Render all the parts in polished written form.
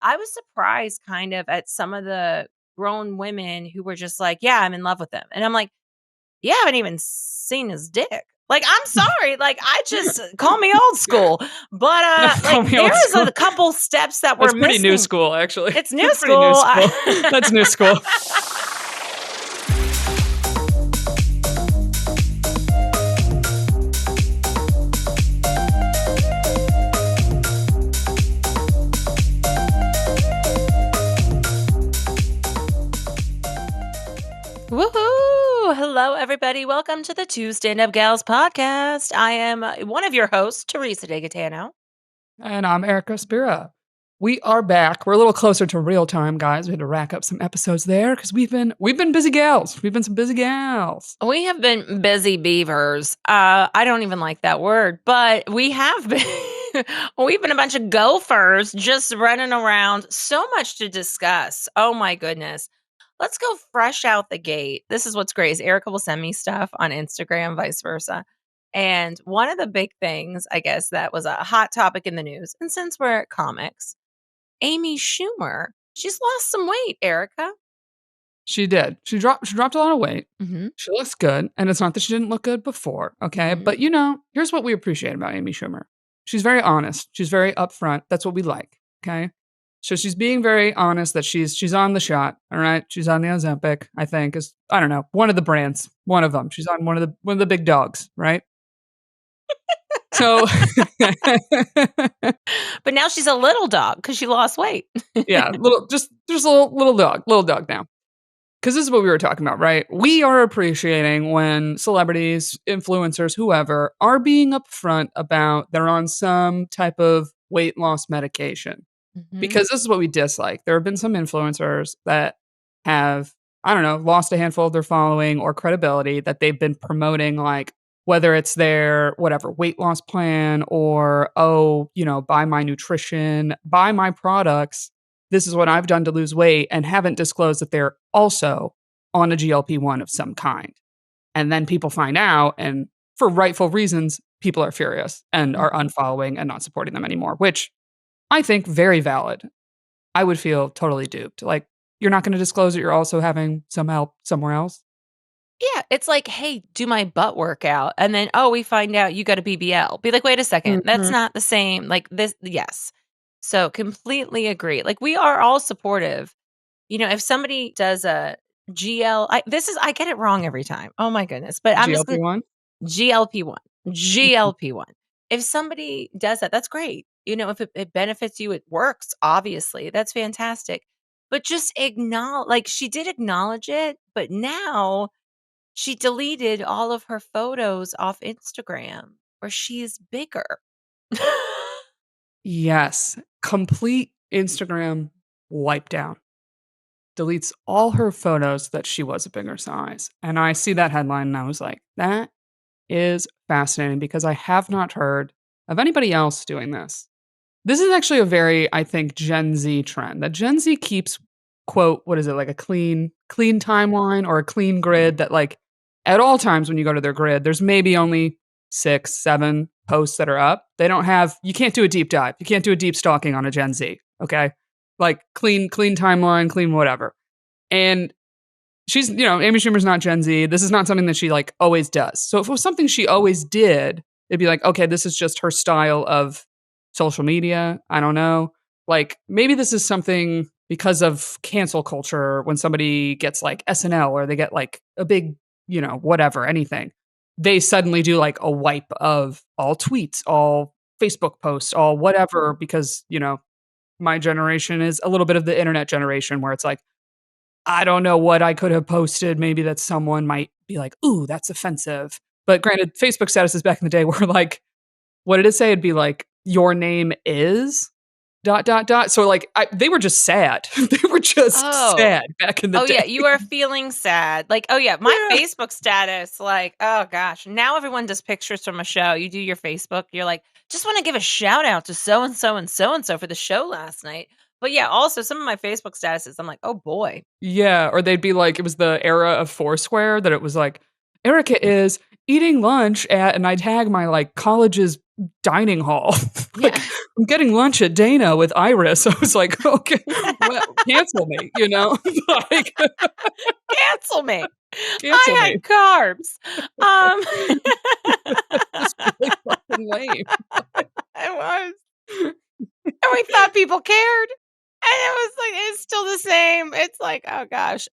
I was surprised kind of at some of the grown women who were just like, yeah, I'm in love with him. And I'm like, you haven't even seen his dick. Like, I'm sorry. Like, I just call me old school. But Call like me old there was school. a couple steps that That's were pretty missing. new school, actually. It's new That's pretty school. new school. That's new school. Woohoo! Hello, everybody. Welcome to the Twostandupgals podcast. I am one of your hosts, Teresa DeGatano. And I'm Erica Spira. We are back. We're a little closer to real time, guys. We had to rack up some episodes there because we've been busy gals. We've been some busy gals. We have been busy beavers. I don't even like that word, but we have been. We've been a bunch of gophers just running around. So much to discuss. Oh my goodness. Let's go fresh out the gate. This is what's great is Erica will send me stuff on Instagram, vice versa. And one of the big things, I guess, that was a hot topic in the news, and since we're at comics, Amy Schumer, she's lost some weight, Erica. She did. She dropped a lot of weight. Mm-hmm. She looks good. And it's not that she didn't look good before, okay? Mhm. But here's what we appreciate about Amy Schumer. She's very honest. She's very upfront. That's what we like, okay? So she's being very honest that she's on the shot, all right? She's on the Ozempic, I think, is I don't know, one of the brands, one of them. She's on one of the big dogs, right? So But now she's a little dog because she lost weight. yeah, just a little dog now. Because this is what we were talking about, right? We are appreciating when celebrities, influencers, whoever are being upfront about they're on some type of weight loss medication. Mhm. Because this is what we dislike. There have been some influencers that have, I don't know, lost a handful of their following or credibility that they've been promoting, like whether it's their whatever weight loss plan or, buy my nutrition, buy my products. This is what I've done to lose weight and haven't disclosed that they're also on a GLP-1 of some kind. And then people find out, and for rightful reasons, people are furious and are unfollowing and not supporting them anymore, which I think very valid. I would feel totally duped. Like, you're not going to disclose that you're also having some help somewhere else? Yeah, it's like, hey, do my butt workout. And then, we find out you got a BBL. Be like, wait a second. That's not the same. Like this, yes. So completely agree. Like we are all supportive. If somebody does a I get it wrong every time. Oh my goodness. But I'm just GLP-1? GLP-1. If somebody does that, that's great. If it benefits you, it works, obviously. That's fantastic. But just acknowledge, like she did acknowledge it, but now she deleted all of her photos off Instagram where she's bigger. Yes. Complete Instagram wipe down. Deletes all her photos that she was a bigger size. And I see that headline and I was like, that is fascinating because I have not heard of anybody else doing this. This is actually a very, I think, Gen Z trend. That Gen Z keeps, quote, what is it, like a clean timeline or a clean grid that like at all times when you go to their grid, there's maybe only 6, 7 posts that are up. You can't do a deep dive. You can't do a deep stalking on a Gen Z. Okay. Like clean timeline, clean whatever. And she's, Amy Schumer's not Gen Z. This is not something that she like always does. So if it was something she always did, it'd be like, okay, this is just her style of social media. I don't know. Like maybe this is something because of cancel culture when somebody gets like SNL or they get like a big, whatever, anything. They suddenly do like a wipe of all tweets, all Facebook posts, all whatever, because, my generation is a little bit of the internet generation where it's like, I don't know what I could have posted. Maybe that someone might be like, ooh, that's offensive. But granted, Facebook statuses back in the day were like, what did it say? It'd be like, your name is ... So like, they were just sad. They were just sad back in the day. Oh yeah, you are feeling sad. Like, oh yeah, my Facebook status, like, oh gosh. Now everyone does pictures from a show. You do your Facebook, you're like, just want to give a shout out to so-and-so and so-and-so for the show last night. But yeah, also some of my Facebook statuses, I'm like, oh boy. Yeah, or they'd be like, it was the era of Foursquare that it was like, Erica is eating lunch at, and I tag my like college's dining hall. Yeah. Like, I'm getting lunch at Dana with Iris. I was like, okay, well, cancel me, like, Cancel me. cancel I me. had carbs. It's really fucking lame. It was. And we thought people cared. And it was like, it's still the same. It's like, oh gosh.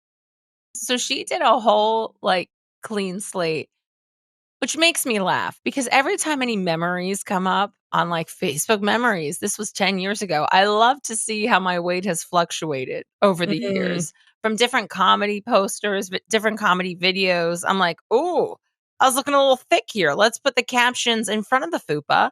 So she did a whole like clean slate, which makes me laugh because every time any memories come up on like Facebook memories, this was 10 years ago. I love to see how my weight has fluctuated over the Mm, years from different comedy posters, different comedy videos. I'm like, oh, I was looking a little thick here. Let's put the captions in front of the fupa.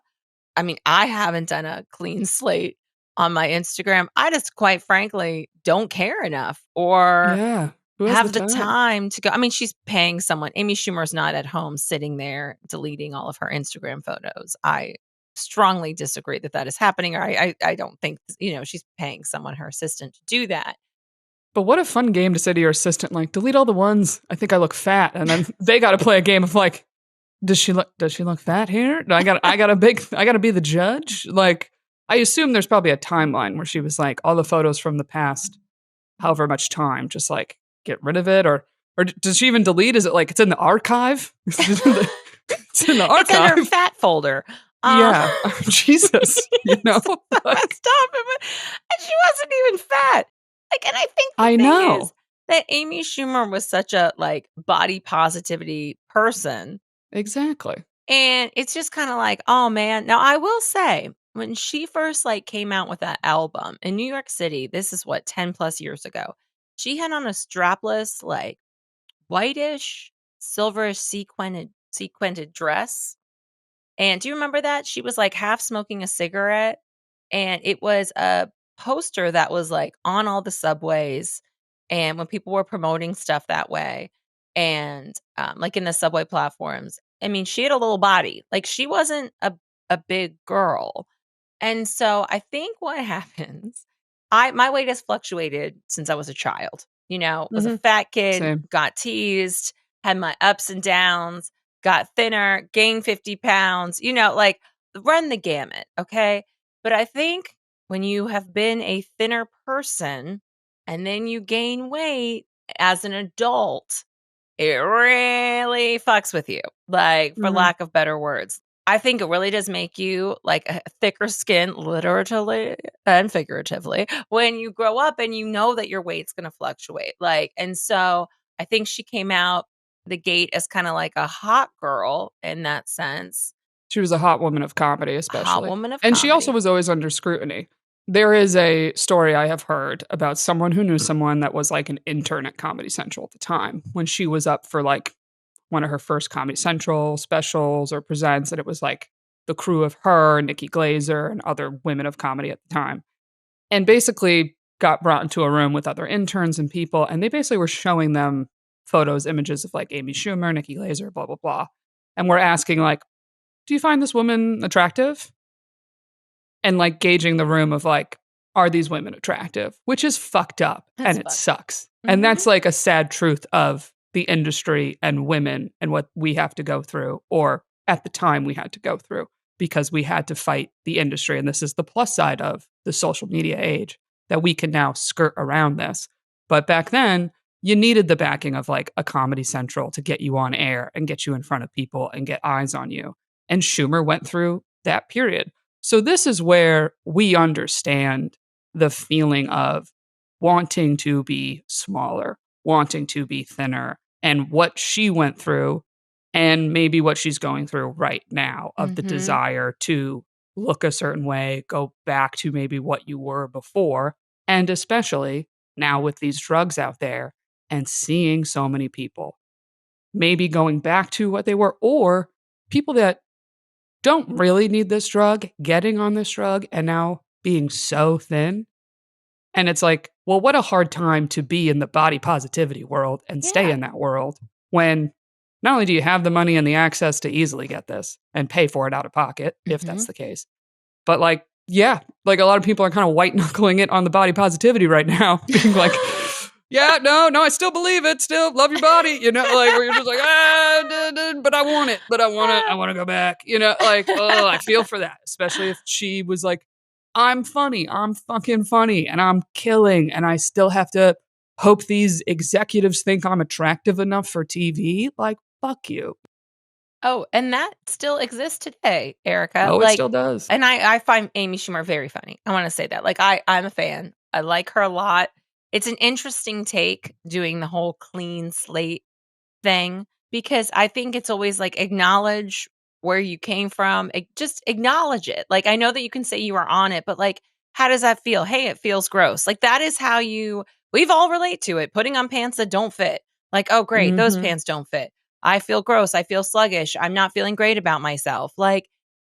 I mean, I haven't done a clean slate on my Instagram. I just quite frankly don't care enough or yeah. Who has the have the time? time to go. I mean, she's paying someone. Amy Schumer's not at home sitting there deleting all of her Instagram photos. I strongly disagree that that is happening, or I don't think, she's paying someone, her assistant, to do that. But what a fun game to say to your assistant, like, delete all the ones I think I look fat, and then they got to play a game of like, does she look fat here? No, I got to be the judge. Like, I assume there's probably a timeline where she was like, all the photos from the past, however much time, just like get rid of it, or does she even delete? Is it like it's in the archive? It's in the It's in her archive. fat folder. Yeah, Jesus, Stop like, it. And she wasn't even fat. Like, and I think the I thing is know that Amy Schumer was such a like body positivity person. exactly. And it's just kind of like, oh man. Now I will say, when she first like came out with that album in New York City, this is what, 10 plus years ago. She had on a strapless, like whitish, silverish sequined dress. And do you remember that? She was like half smoking a cigarette, and it was a poster that was like on all the subways and when people were promoting stuff that way, and like in the subway platforms. I mean, she had a little body. Like, she wasn't a big girl. And so I think what happens, my weight has fluctuated since I was a child. Was a Hmm. fat kid, Same. got teased, had my ups and downs, got thinner, gained 50 pounds, like, run the gamut. Okay. But I think when you have been a thinner person and then you gain weight as an adult, it really fucks with you, like, for Hmm. lack of better words. I think it really does make you, like, a thicker skin, literally and figuratively, when you grow up and you know that your weight's gonna fluctuate, like, and so I think she came out the gate as kinda like a hot girl in that sense, She was a hot woman of comedy, hot especially. woman of And she also comedy. was always under scrutiny. There is a story I have heard about someone who knew someone that was like an intern at Comedy Central at the time when she was up for like one of her first Comedy Central specials or presents. And it was like the crew of her, Nikki Glazer, and other women of comedy at the time. And basically got brought into a room with other interns and people. And they basically were showing them photos, images of like Amy Schumer, Nikki Glazer, blah, blah, blah. And we're asking, like, do you find this woman attractive? And like gauging the room of like, are these women attractive? Which is fucked up That's and it fucked up. sucks. And Mhm. that's like a sad truth of the industry and women and what we have to go through, or at the time we had to go through because we had to fight the industry. And this is the plus side of the social media age that we can now skirt around this. But back then, you needed the backing of like a Comedy Central to get you on air and get you in front of people and get eyes on you. And Schumer went through that period. So this is where we understand the feeling of wanting to be smaller, wanting to be thinner, and what she went through, and maybe what she's going through right now of the Mhm. desire to look a certain way, go back to maybe what you were before, and especially now with these drugs out there and seeing so many people maybe going back to what they were, or people that don't really need this drug, getting on this drug and now being so thin. And it's like, well, what a hard time to be in the body positivity world and stay Yeah. in that world when not only do you have the money and the access to easily get this and pay for it out of pocket, if that's Mhm. the case, but like, yeah, like a lot of people are kind of white knuckling it on the body positivity right now, being like, yeah, no, I still believe it. Still love your body. Like where you're just like, but I want it. But I want to go back. Like, oh, I feel for that. Especially if she was like, I'm funny. I'm fucking funny. And I'm killing. And I still have to hope these executives think I'm attractive enough for TV. Like, fuck you. Oh, and that still exists today, Erica. Oh, it Like, still does. and I find Amy Schumer very funny. I want to say that. Like, I'm a fan. I like her a lot. It's an interesting take doing the whole clean slate thing because I think it's always like acknowledge where you came from. Just acknowledge it. Like, I know that you can say you are on it, but like, how does that feel? Hey, it feels gross. Like, that is how we've all relate to it. Putting on pants that don't fit. Like, oh, great, those Mm-hmm. pants don't fit. I feel gross. I feel sluggish. I'm not feeling great about myself. Like,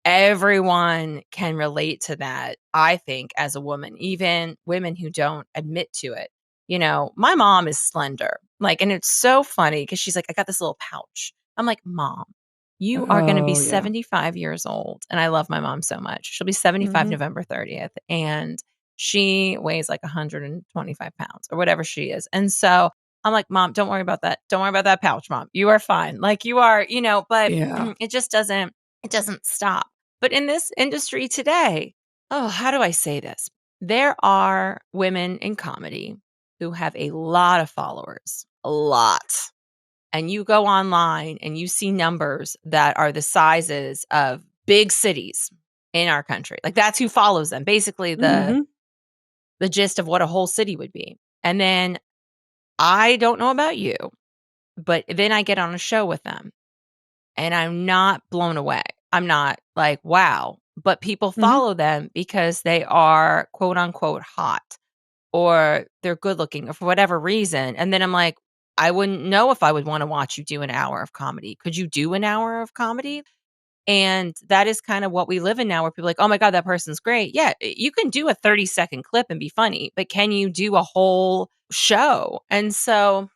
everyone can relate to that, I think, as a woman, even women who don't admit to it. My mom is slender. Like, and it's so funny because she's like, I got this little pouch. I'm like, Mom, you are going to be Oh, yeah. 75 years old. And I love my mom so much. She'll be 75 Mm-hmm. November 30th. And she weighs like 125 pounds or whatever she is. And so I'm like, Mom, don't worry about that. Don't worry about that pouch, Mom. You are fine. Like, you are, but Yeah. it doesn't stop. But in this industry today, oh, how do I say this? There are women in comedy who have a lot of followers, a lot. And you go online and you see numbers that are the sizes of big cities in our country. Like, that's who follows them. Basically the Mm-hmm. the gist of what a whole city would be. And then I don't know about you, but then I get on a show with them and I'm not blown away. I'm not like, wow, but people Mm-hmm. follow them because they are quote unquote hot or they're good looking or for whatever reason. And then I'm like, I wouldn't know if I would want to watch you do an hour of comedy. Could you do an hour of comedy? And that is kind of what we live in now where people are like, oh my God, that person's great. Yeah, you can do a 30-second clip and be funny, but can you do a whole show? And so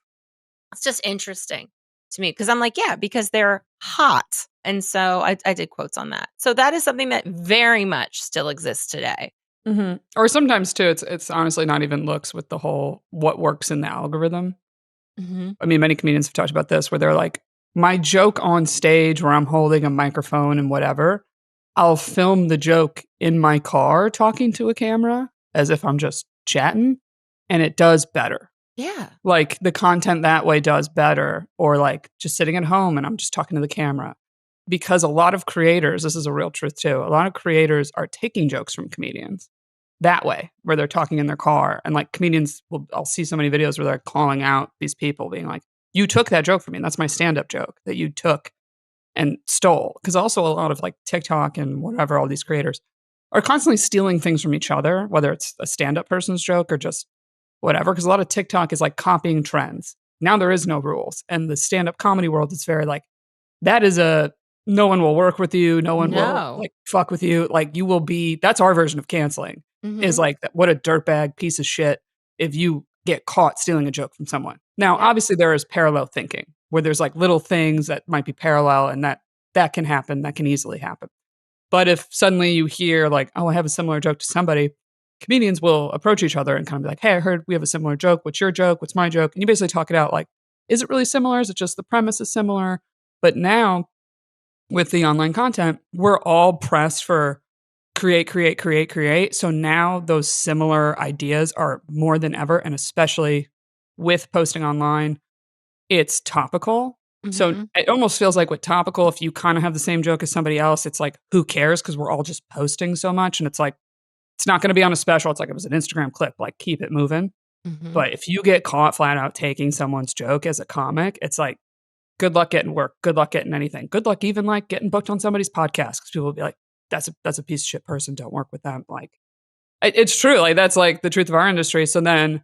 it's just interesting to me because I'm like, yeah, because they're hot. And so I did quotes on that. So that is something that very much still exists today. Mm-hmm. Or sometimes too, it's honestly not even looks with the whole what works in the algorithm. Hmm. I mean, many comedians have talked about this where they're like, my joke on stage where I'm holding a microphone and whatever, I'll film the joke in my car talking to a camera as if I'm just chatting, and it does better. Yeah. Like the content that way does better, or like just sitting at home and I'm just talking to the camera. Because a lot of creators, this is a real truth too, a lot of creators are taking jokes from comedians that way, where they're talking in their car. And like comedians I'll see so many videos where they're calling out these people being like, you took that joke from me. And that's my stand-up joke that you took and stole. Because also a lot of like TikTok and whatever, all these creators are constantly stealing things from each other, whether it's a stand-up person's joke or just whatever. Because a lot of TikTok is like copying trends. Now there is no rules. And the stand-up comedy world is very like, that is a no one will work with you. No one will No. like fuck with you. Like you will be, that's our version of canceling is Hmm. like, what a dirtbag piece of shit if you get caught stealing a joke from someone. Now, Yep. obviously there is parallel thinking where there's like little things that might be parallel and that can happen. That can easily happen. But if suddenly you hear like, oh, I have a similar joke to somebody, comedians will approach each other and kind of be like, hey, I heard we have a similar joke. What's your joke? What's my joke? And you basically talk it out like, is it really similar? Is it just the premise is similar? But now with the online content, we're all pressed for create, create, create, create. So now those similar ideas are more than ever. And especially with posting online, it's topical. So Hmm. it almost feels like with topical, if you kind of have the same joke as somebody else, it's like, who cares? Because we're all just posting so much. And it's like, it's not going to be on a special. It's like it was an Instagram clip, like keep it moving. Hmm. But if you get caught flat out taking someone's joke as a comic, it's like, good luck getting work. Good luck getting anything. Good luck even like getting booked on somebody's podcast because people will be like, that's a piece of shit person. Don't work with them. Like it's true. Like that's like the truth of our industry. So then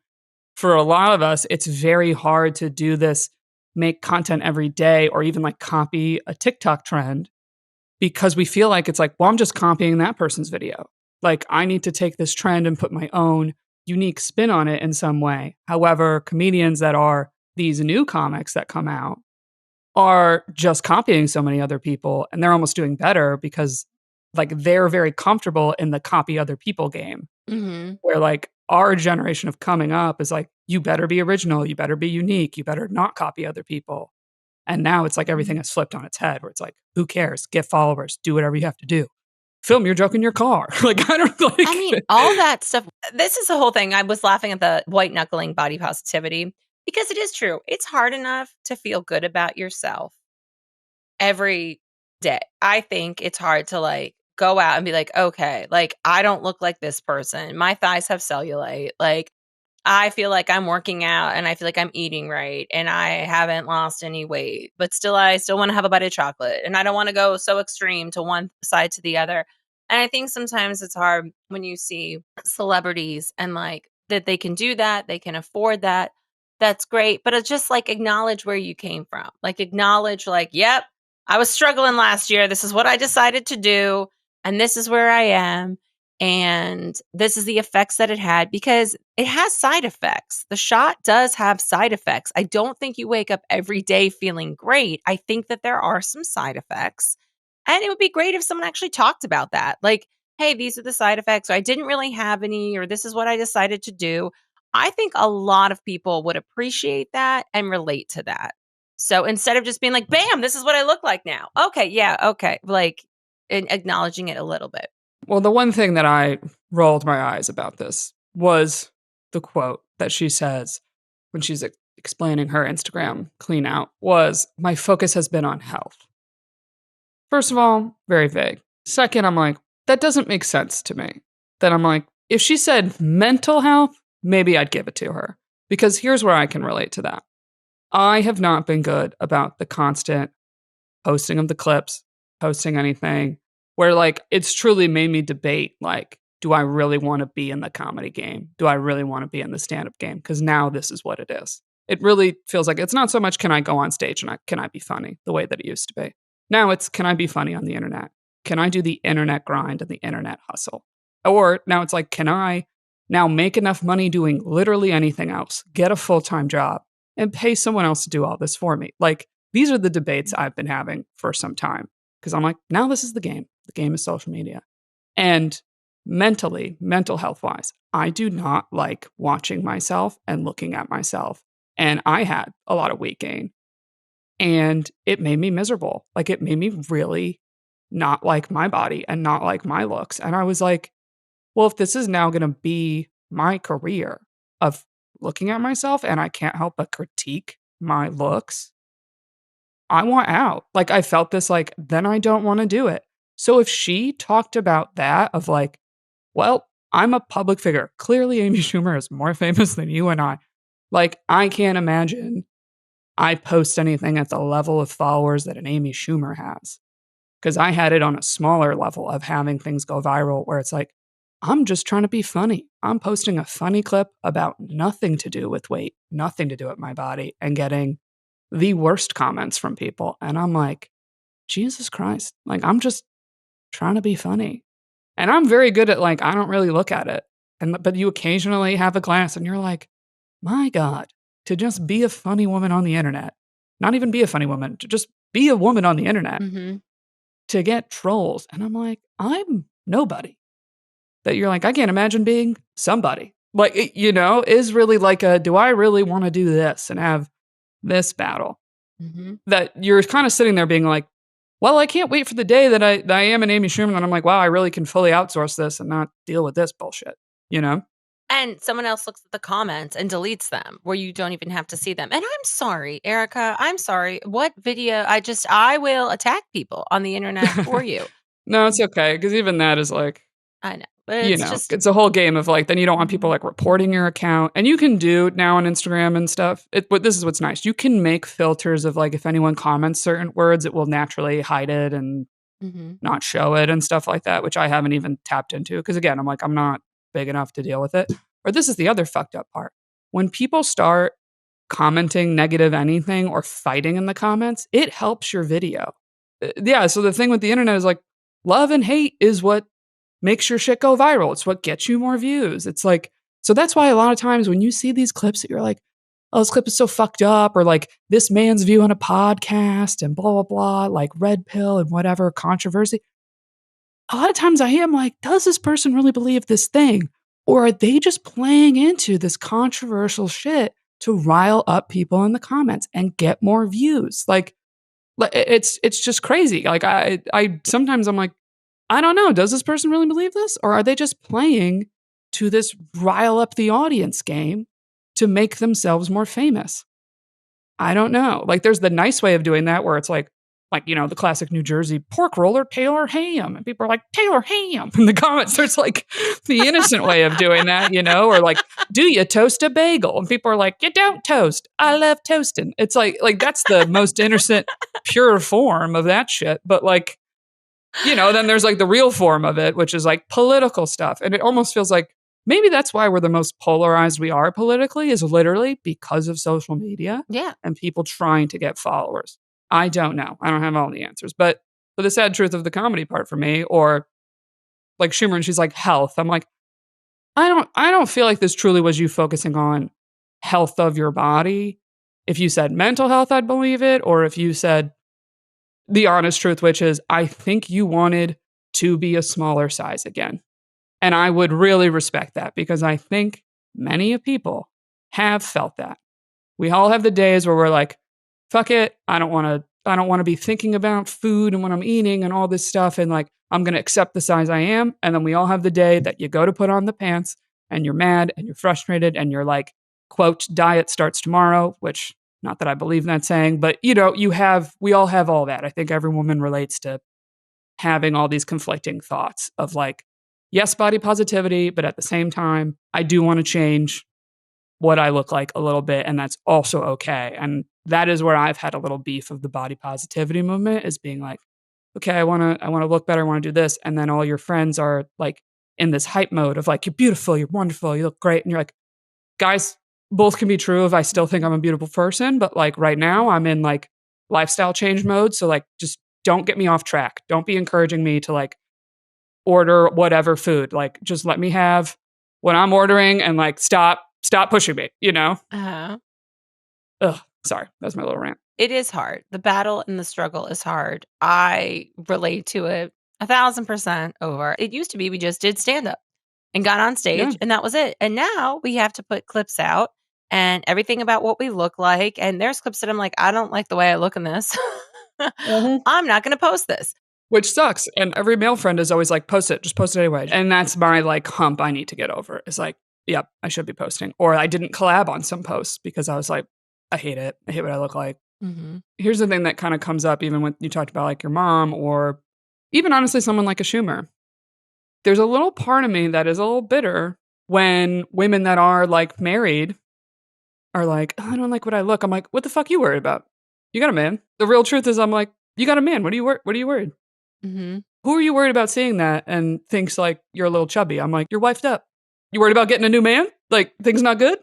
for a lot of us, it's very hard to do this, make content every day or even like copy a TikTok trend because we feel like it's like, well, I'm just copying that person's video. Like I need to take this trend and put my own unique spin on it in some way. However, comedians that are these new comics that come out are just copying so many other people and they're almost doing better because like they're very comfortable in the copy other people game Hmm. where like our generation of coming up is like you better be original, you better be unique, you better not copy other people. And now it's like everything has flipped on its head where it's like, who cares? Get followers, do whatever you have to do. Film your joke in your car. Like, I don't like. I mean, all that stuff. This is the whole thing. I was laughing at the white knuckling body positivity because it is true. It's hard enough to feel good about yourself every day. I think it's hard to like go out and be like, okay, like I don't look like this person. My thighs have cellulite. Like I feel like I'm working out and I feel like I'm eating right and I haven't lost any weight, but I still want to have a bite of chocolate and I don't want to go so extreme to one side to the other. And I think sometimes it's hard when you see celebrities and like that they can do that, they can afford that. That's great, but it's just like acknowledge where you came from. Like acknowledge like, yep, I was struggling last year. This is what I decided to do and this is where I am. And this is the effects that it had because it has side effects. The shot does have side effects. I don't think you wake up every day feeling great. I think that there are some side effects. And it would be great if someone actually talked about that. Like, hey, these are the side effects, or I didn't really have any, or this is what I decided to do. I think a lot of people would appreciate that and relate to that. So instead of just being like, bam, this is what I look like now. Okay, yeah, okay. Like, and acknowledging it a little bit. Well, the one thing that I rolled my eyes about this was the quote that she says when she's explaining her Instagram clean out was, my focus has been on health. First of all, very vague. Second, I'm like, that doesn't make sense to me. Then I'm like, if she said mental health, maybe I'd give it to her. Because here's where I can relate to that. I have not been good about the constant posting of the clips, posting anything, where like it's truly made me debate like, do I really want to be in the comedy game? Do I really want to be in the stand-up game? Because now this is what it is. It really feels like it's not so much can I go on stage and can I be funny the way that it used to be. Now it's can I be funny on the internet? Can I do the internet grind and the internet hustle? Or now it's like, can I now make enough money doing literally anything else, get a full-time job, and pay someone else to do all this for me? Like, these are the debates I've been having for some time. Because I'm like, now this is the game. The game is social media. And mentally, mental health wise, I do not like watching myself and looking at myself. And I had a lot of weight gain. And it made me miserable. Like, it made me really not like my body and not like my looks. And I was like, well, if this is now going to be my career of looking at myself and I can't help but critique my looks, I want out. Like, I felt this, like, then I don't want to do it. So if she talked about that of like, well, I'm a public figure. Clearly, Amy Schumer is more famous than you and I. Like, I can't imagine I post anything at the level of followers that an Amy Schumer has. Because I had it on a smaller level of having things go viral where it's like, I'm just trying to be funny. I'm posting a funny clip about nothing to do with weight, nothing to do with my body, and getting the worst comments from people. And I'm like, Jesus Christ. Like, I'm just trying to be funny. And I'm very good at like, I don't really look at it. But you occasionally have a glance and you're like, my God, to just be a funny woman on the internet, not even be a funny woman, to just be a woman on the internet, to get trolls. And I'm like, I'm nobody. That you're like, I can't imagine being somebody. Like, is really like do I really want to do this and have this battle? That you're kind of sitting there being like, well, I can't wait for the day that I am an Amy Schumer and I'm like, wow, I really can fully outsource this and not deal with this bullshit, And someone else looks at the comments and deletes them where you don't even have to see them. And I'm sorry, Erica. I'm sorry. What video? I will attack people on the internet for you. No, it's okay. Because even that is like, I know. But it's a whole game of like, then you don't want people like reporting your account. And you can do now on Instagram and stuff. But this is what's nice. You can make filters of like, if anyone comments certain words, it will naturally hide it and not show it and stuff like that, which I haven't even tapped into. Because again, I'm like, I'm not big enough to deal with it. Or this is the other fucked up part. When people start commenting negative anything or fighting in the comments, it helps your video. Yeah. So the thing with the internet is like, love and hate is what makes your shit go viral. It's what gets you more views. It's like, so that's why a lot of times when you see these clips that you're like, oh, this clip is so fucked up, or like this man's view on a podcast and blah, blah, blah, like red pill and whatever controversy. A lot of times I am like, does this person really believe this thing? Or are they just playing into this controversial shit to rile up people in the comments and get more views? Like it's just crazy. Like I sometimes I'm like, I don't know, does this person really believe this? Or are they just playing to this rile up the audience game to make themselves more famous? I don't know. Like there's the nice way of doing that where it's like, the classic New Jersey pork roller, Taylor ham. And people are like, Taylor ham in the comments. There's like the innocent way of doing that, or like, do you toast a bagel? And people are like, you don't toast. I love toasting. It's like that's the most innocent, pure form of that shit. But like, then there's like the real form of it, which is like political stuff. And it almost feels like maybe that's why we're the most polarized we are politically, is literally because of social media Yeah. and people trying to get followers. I don't know. I don't have all the answers. But for the sad truth of the comedy part for me, or like Schumer, and she's like, health. I'm like, I don't feel like this truly was you focusing on health of your body. If you said mental health, I'd believe it. Or if you said the honest truth, which is, I think you wanted to be a smaller size again. And I would really respect that, because I think many people have felt that. We all have the days where we're like, fuck it, I don't want to be thinking about food and what I'm eating and all this stuff, and like I'm going to accept the size I am. And then we all have the day that you go to put on the pants and you're mad and you're frustrated and you're like, quote, diet starts tomorrow, which, not that I believe in that saying, but we all have all that. I think every woman relates to having all these conflicting thoughts of like, yes, body positivity, but at the same time, I do want to change what I look like a little bit, and that's also okay. And that is where I've had a little beef of the body positivity movement, is being like, okay, I want to look better, I want to do this, and then all your friends are like in this hype mode of like, you're beautiful, you're wonderful, you look great, and you're like, guys, both can be true if I still think I'm a beautiful person, but like right now I'm in like lifestyle change mode, so like just don't get me off track. Don't be encouraging me to like order whatever food. Like just let me have what I'm ordering and like stop pushing me, Uh-huh. Ugh, sorry. That's my little rant. It is hard. The battle and the struggle is hard. I relate to it 1,000% over. It used to be we just did stand up and got on Yeah. stage and that was it. And now we have to put clips out and everything about what we look like. And there's clips that I'm like, I don't like the way I look in this. Mhm. I'm not going to post this. Which sucks. And every male friend is always like, post it, just post it anyway. And that's my like hump I need to get over. It's like, yep, I should be posting. Or I didn't collab on some posts because I was like, I hate it. I hate what I look like. Mm-hmm. Here's the thing that kind of comes up even when you talked about like your mom, or even honestly someone like a Schumer. There's a little part of me that is a little bitter when women that are like married are like, oh, I don't like what I look. I'm like, what the fuck you worried about? You got a man. The real truth is, I'm like, you got a man. What are you worried? Mm-hmm. Who are you worried about seeing that and thinks like you're a little chubby? I'm like, you're wifed up. You worried about getting a new man? Like things not good?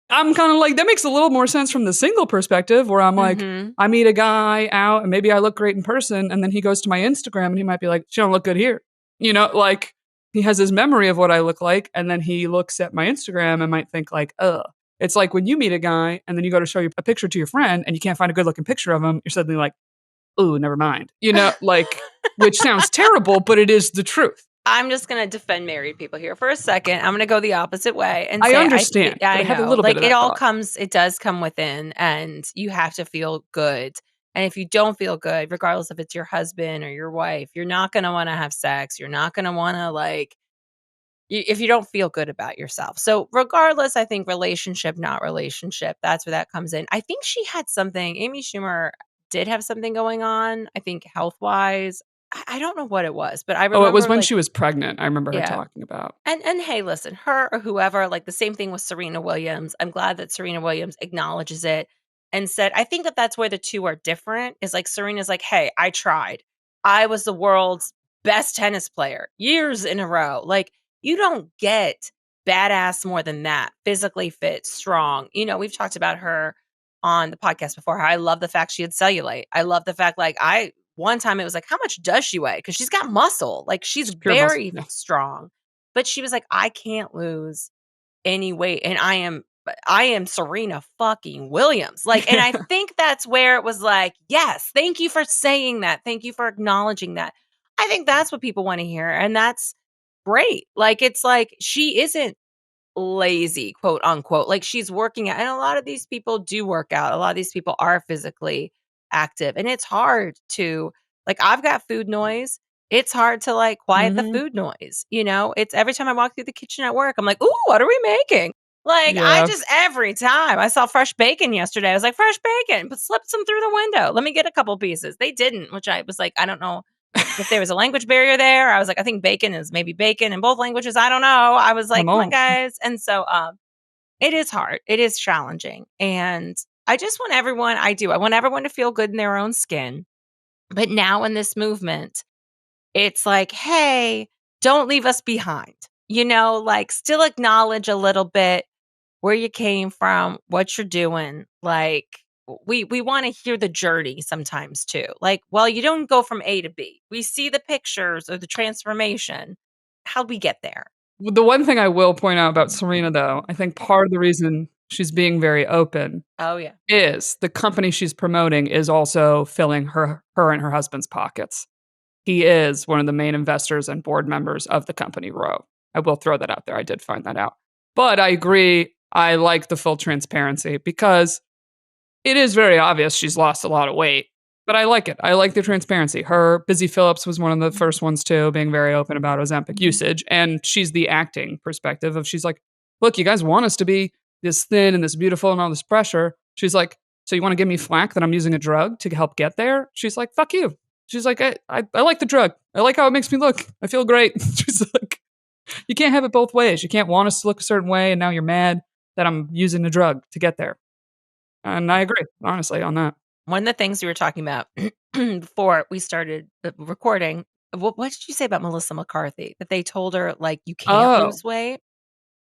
I'm kind of like, that makes a little more sense from the single perspective, where I'm like, Mm-hmm. I meet a guy out and maybe I look great in person, and then he goes to my Instagram and he might be like, she don't look good here. Like he has his memory of what I look like, and then he looks at my Instagram and might think like, ugh. It's like when you meet a guy and then you go to show a picture to your friend and you can't find a good looking picture of him, you're suddenly like, ooh, never mind. Like, which sounds terrible, but it is the truth. I'm just going to defend married people here for a second. I'm going to go the opposite way and I say, understand, but I have a little bit of that thought. it does come within, and you have to feel good. And if you don't feel good, regardless if it's your husband or your wife, you're not going to want to have sex. You're not going to want to if you don't feel good about yourself. So regardless, I think relationship, not relationship, that's where that comes in. I think she had something, Amy Schumer did have something going on, I think health wise. I don't know what it was, but I remember. Oh, it was when she was pregnant. I remember her talking about. And hey, listen, her or whoever, like the same thing with Serena Williams. I'm glad that Serena Williams acknowledges it and said, I think that that's where the two are different. Is like Serena's like, hey, I tried. I was the world's best tennis player years in a row. Like, you don't get badass more than that. Physically fit, strong. We've talked about her on the podcast before. How I love the fact she had cellulite. I love the fact, one time it was like, how much does she weigh? Because she's got muscle. Like, she's Pure muscle, very yeah. strong. But she was like, I can't lose any weight. And I am Serena fucking Williams. Like, and I think that's where it was like, yes, thank you for saying that. Thank you for acknowledging that. I think that's what people want to hear. And that's great. Like, it's like, she isn't lazy, quote unquote. Like she's working out. And a lot of these people do work out. A lot of these people are physically active. And it's hard to, like, I've got food noise. It's hard to like quiet the Mhm. food noise. You know, it's every time I walk through the kitchen at work, I'm like, ooh, what are we making? Like, I Yeah. just every time I saw fresh bacon yesterday, I was like, fresh bacon, but slipped some through the window. Let me get a couple pieces. They didn't, which I was like, I don't know if there was a language barrier there. I was like, I think bacon is maybe bacon in both languages. I don't know. I was like, Come come on, on. guys. And so it is hard. It is challenging. And I just want everyone, I want everyone to feel good in their own skin. But now in this movement, it's like, hey, don't leave us behind. You know, like still acknowledge a little bit where you came from, what you're doing. Like we want to hear the journey sometimes too. Like, well, you don't go from A to B. We see the pictures or the transformation. How'd we get there? The one thing I will point out about Serena, though, I think part of the reason she's being very open Oh yeah. is the company she's promoting is also filling her and her husband's pockets. He is one of the main investors and board members of the company Row. I will throw that out there. I did find that out. But I agree. I like the full transparency because it is very obvious she's lost a lot of weight. But I like it. I like the transparency. Her Busy Phillips was one of the first ones too, being very open about Ozempic usage. And she's the acting perspective of she's like, look, you guys want us to be this thin and this beautiful and all this pressure. She's like, so you want to give me flack that I'm using a drug to help get there? She's like, fuck you. She's like, I like the drug. I like how it makes me look. I feel great. She's like, you can't have it both ways. You can't want us to look a certain way, and now you're mad that I'm using the drug to get there. And I agree, honestly, on that. One of the things we were talking about before we started recording, what did you say about Melissa McCarthy? That they told her like you can't Oh, lose weight?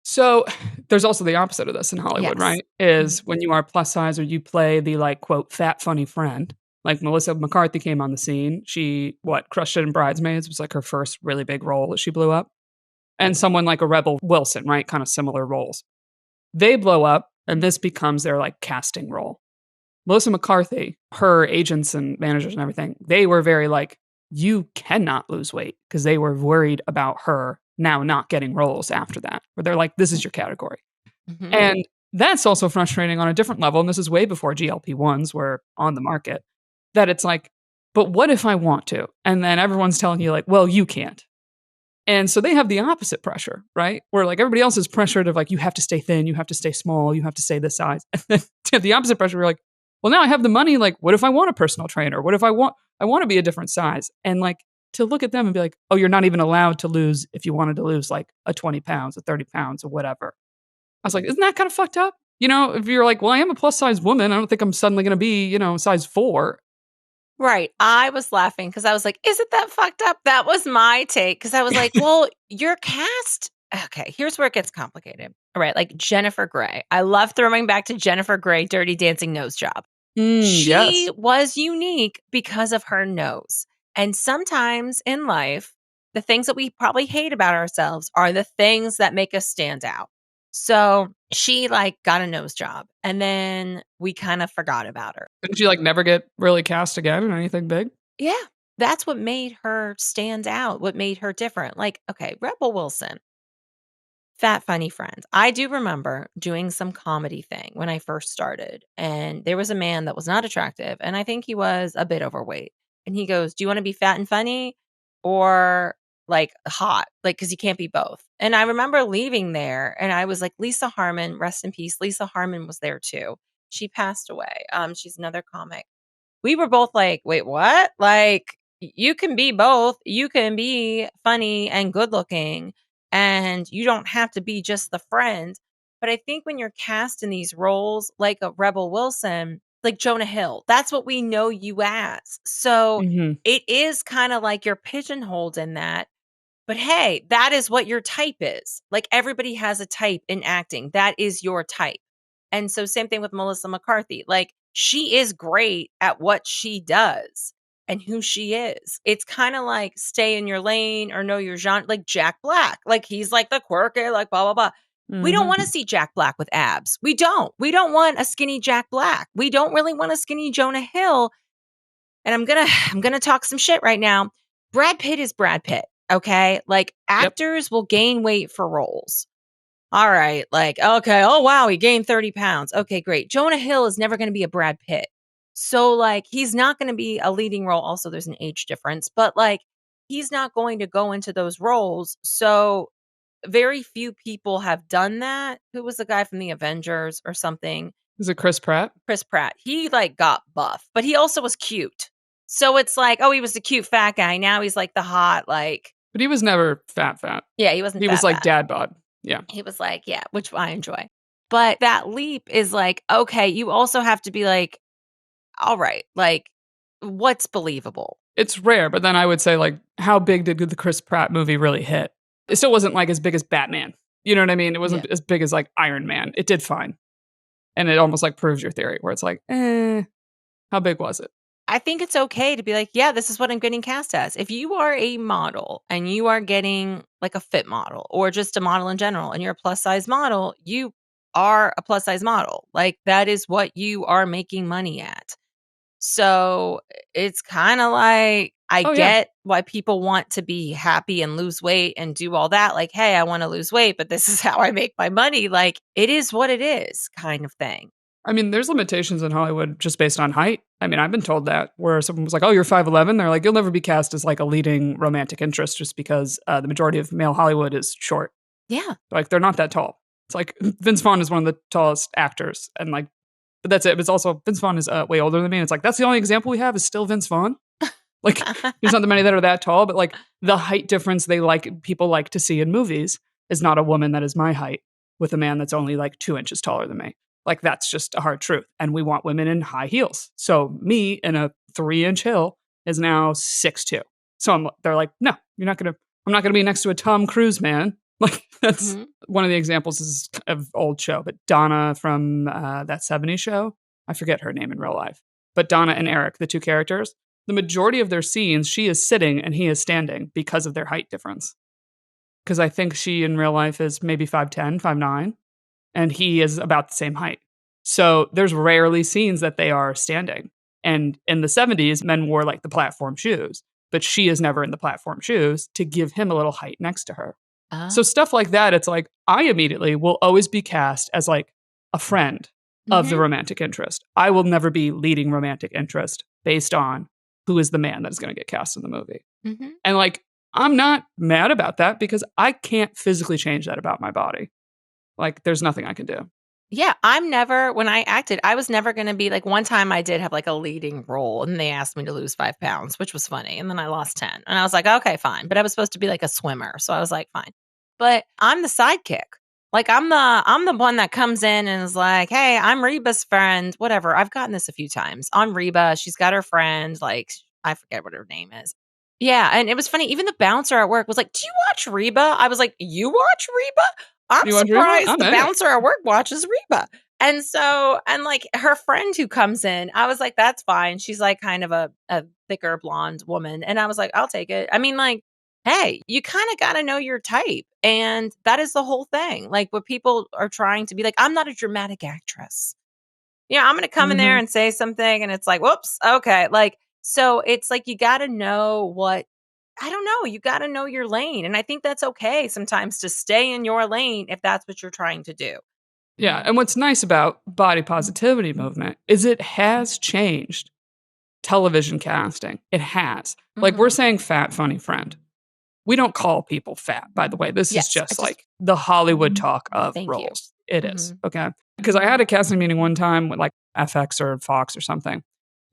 so there's also the opposite of this in Hollywood, Yes. right? Is Mhm. when you are plus size or you play the like quote fat funny friend. Like Melissa McCarthy came on the scene. She crushed it in Bridesmaids was like her first really big role that she blew up. And someone like a Rebel Wilson, right? Kind of similar roles. They blow up and this becomes their like casting role. Melissa McCarthy, her agents and managers and everything, they were very like, you cannot lose weight because they were worried about her now not getting roles after that, where they're like, this is your category. Mhm. And that's also frustrating on a different level. And this is way before GLP 1s were on the market, that it's like, but what if I want to? And then everyone's telling you, like, well, you can't. And so they have the opposite pressure, right? Where like everybody else is pressured of like, you have to stay thin, you have to stay small, you have to stay this size. And then to the opposite pressure, we're like, well, now I have the money. Like, what if I want a personal trainer? What if I want to be a different size? And like to look at them and be like, oh, you're not even allowed to lose if you wanted to lose like a 20 pounds, or 30 pounds, or whatever. I was like, isn't that kind of fucked up? You know, if you're like, well, I am a plus size woman, I don't think I'm suddenly going to be, size 4. Right. I was laughing because I was like, isn't that fucked up? That was my take. Because I was like, well, your cast. Okay, here's where it gets complicated. All right. Like Jennifer Grey. I love throwing back to Jennifer Grey, Dirty Dancing nose job. She Yes. was unique because of her nose. And sometimes in life, the things that we probably hate about ourselves are the things that make us stand out. So she like got a nose job and then we kind of forgot about her. Didn't she like never get really cast again in anything big? Yeah. That's what made her stand out, what made her different. Like, okay, Rebel Wilson, fat, funny friend. I do remember doing some comedy thing when I first started, and there was a man that was not attractive, and I think he was a bit overweight. And he goes, do you want to be fat and funny or like hot? Like, because you can't be both. And I remember leaving there, and I was like, Lisa Harmon, rest in peace. Lisa Harmon was there too. She passed away. She's another comic. We were both like, "Wait, what?" Like, you can be both. You can be funny and good looking, and you don't have to be just the friend. But I think when you're cast in these roles like a Rebel Wilson, like Jonah Hill, that's what we know you as. So Mhm. it is kind of like you're pigeonholed in that. But hey, that is what your type is. Like everybody has a type in acting. That is your type. And so same thing with Melissa McCarthy. Like she is great at what she does and who she is. It's kind of like stay in your lane or know your genre, like Jack Black. Like he's like the quirky, like blah blah blah. We don't Mhm. want to see Jack Black with abs. We don't. We don't want a skinny Jack Black. We don't really want a skinny Jonah Hill. And I'm gonna talk some shit right now. Brad Pitt is Brad Pitt. Okay. Like Yep. actors will gain weight for roles. all right, like, okay, oh wow, he gained 30 pounds. Okay, great. Jonah Hill is never going to be a Brad Pitt. So, like, he's not going to be a leading role. Also, there's an age difference, but like, he's not going to go into those roles. So, very few people have done that. Who was the guy from the Avengers or something? Is it Chris Pratt? Chris Pratt. He like got buff, but he also was cute. So it's like, oh, he was the cute fat guy. Now he's like the hot, like, But he was never fat. yeah, he wasn't He was fat like fat. dad bod. Yeah. He was like, yeah, which I enjoy. But that leap is like, okay, you also have to be like, all right, like, what's believable? It's rare, but then I would say, like, how big did the Chris Pratt movie really hit? It still wasn't like as big as Batman. You know what I mean? It wasn't as big as like Iron Man. It did fine. And it almost like proves your theory where it's like, how big was it? I think it's okay to be like, yeah, this is what I'm getting cast as. If you are a model and you are getting like a fit model or just a model in general and you're a plus size model, you are a plus size model. Like that is what you are making money at. So it's kind of like, I Oh, yeah. get why people want to be happy and lose weight and do all that. Like, hey, I want to lose weight, but this is how I make my money. Like, it is what it is, kind of thing. I mean, there's limitations in Hollywood just based on height. I mean, I've been told that where someone was like, oh, you're 5'11". They're like, you'll never be cast as like a leading romantic interest just because the majority of male Hollywood is short. Yeah. Like, they're not that tall. It's like Vince Vaughn is one of the tallest actors. And like, but that's it. But it's also, Vince Vaughn is way older than me. And it's like, that's the only example we have is still Vince Vaughn. Like, there's not that many that are that tall, but like the height difference people like to see in movies is not a woman that is my height with a man that's only like 2 inches taller than me. Like, that's just a hard truth. And we want women in high heels. So me in a 3-inch heel is now 6'2". So they're like, no, I'm not going to be next to a Tom Cruise man. Like, that's one of the examples is of old show, but Donna from that 70s show, I forget her name in real life, but Donna and Eric, the two characters, the majority of their scenes, she is sitting and he is standing because of their height difference. Because I think she in real life is maybe 5'10", 5'9", and he is about the same height. So there's rarely scenes that they are standing. And in the 70s, men wore like the platform shoes, but she is never in the platform shoes to give him a little height next to her. So stuff like that, it's like, I immediately will always be cast as like a friend of the romantic interest. I will never be leading romantic interest based on who is the man that is going to get cast in the movie. And like, I'm not mad about that because I can't physically change that about my body. Like, there's nothing I can do. Yeah, when I acted, I was never going to be like, one time I did have like a leading role and they asked me to lose 5 pounds, which was funny. And then I lost 10 and I was like, okay, fine. But I was supposed to be like a swimmer. So I was like, fine. But I'm the sidekick. Like I'm the one that comes in and is like, hey, I'm Reba's friend, whatever. I've gotten this a few times on Reba. She's got her friend, like, I forget what her name is. Yeah. And it was funny. Even the bouncer at work was like, do you watch Reba? I was like, you watch Reba? I'm surprised the bouncer at work watches Reba. And so, and like her friend who comes in, I was like, that's fine. She's like kind of a thicker blonde woman. And I was like, I'll take it. I mean, like, hey, you kind of got to know your type. And that is the whole thing. Like, what people are trying to be like, I'm not a dramatic actress. Yeah, I'm going to come in there and say something. And it's like, whoops. Okay. Like, so it's like, you got to know what, I don't know. You got to know your lane. And I think that's okay sometimes to stay in your lane if that's what you're trying to do. Yeah. And what's nice about body positivity movement is it has changed television casting. It has. Like, we're saying fat, funny friend. We don't call people fat, by the way. This is just like the Hollywood talk of roles. It is. Okay. Because I had a casting meeting one time with like FX or Fox or something.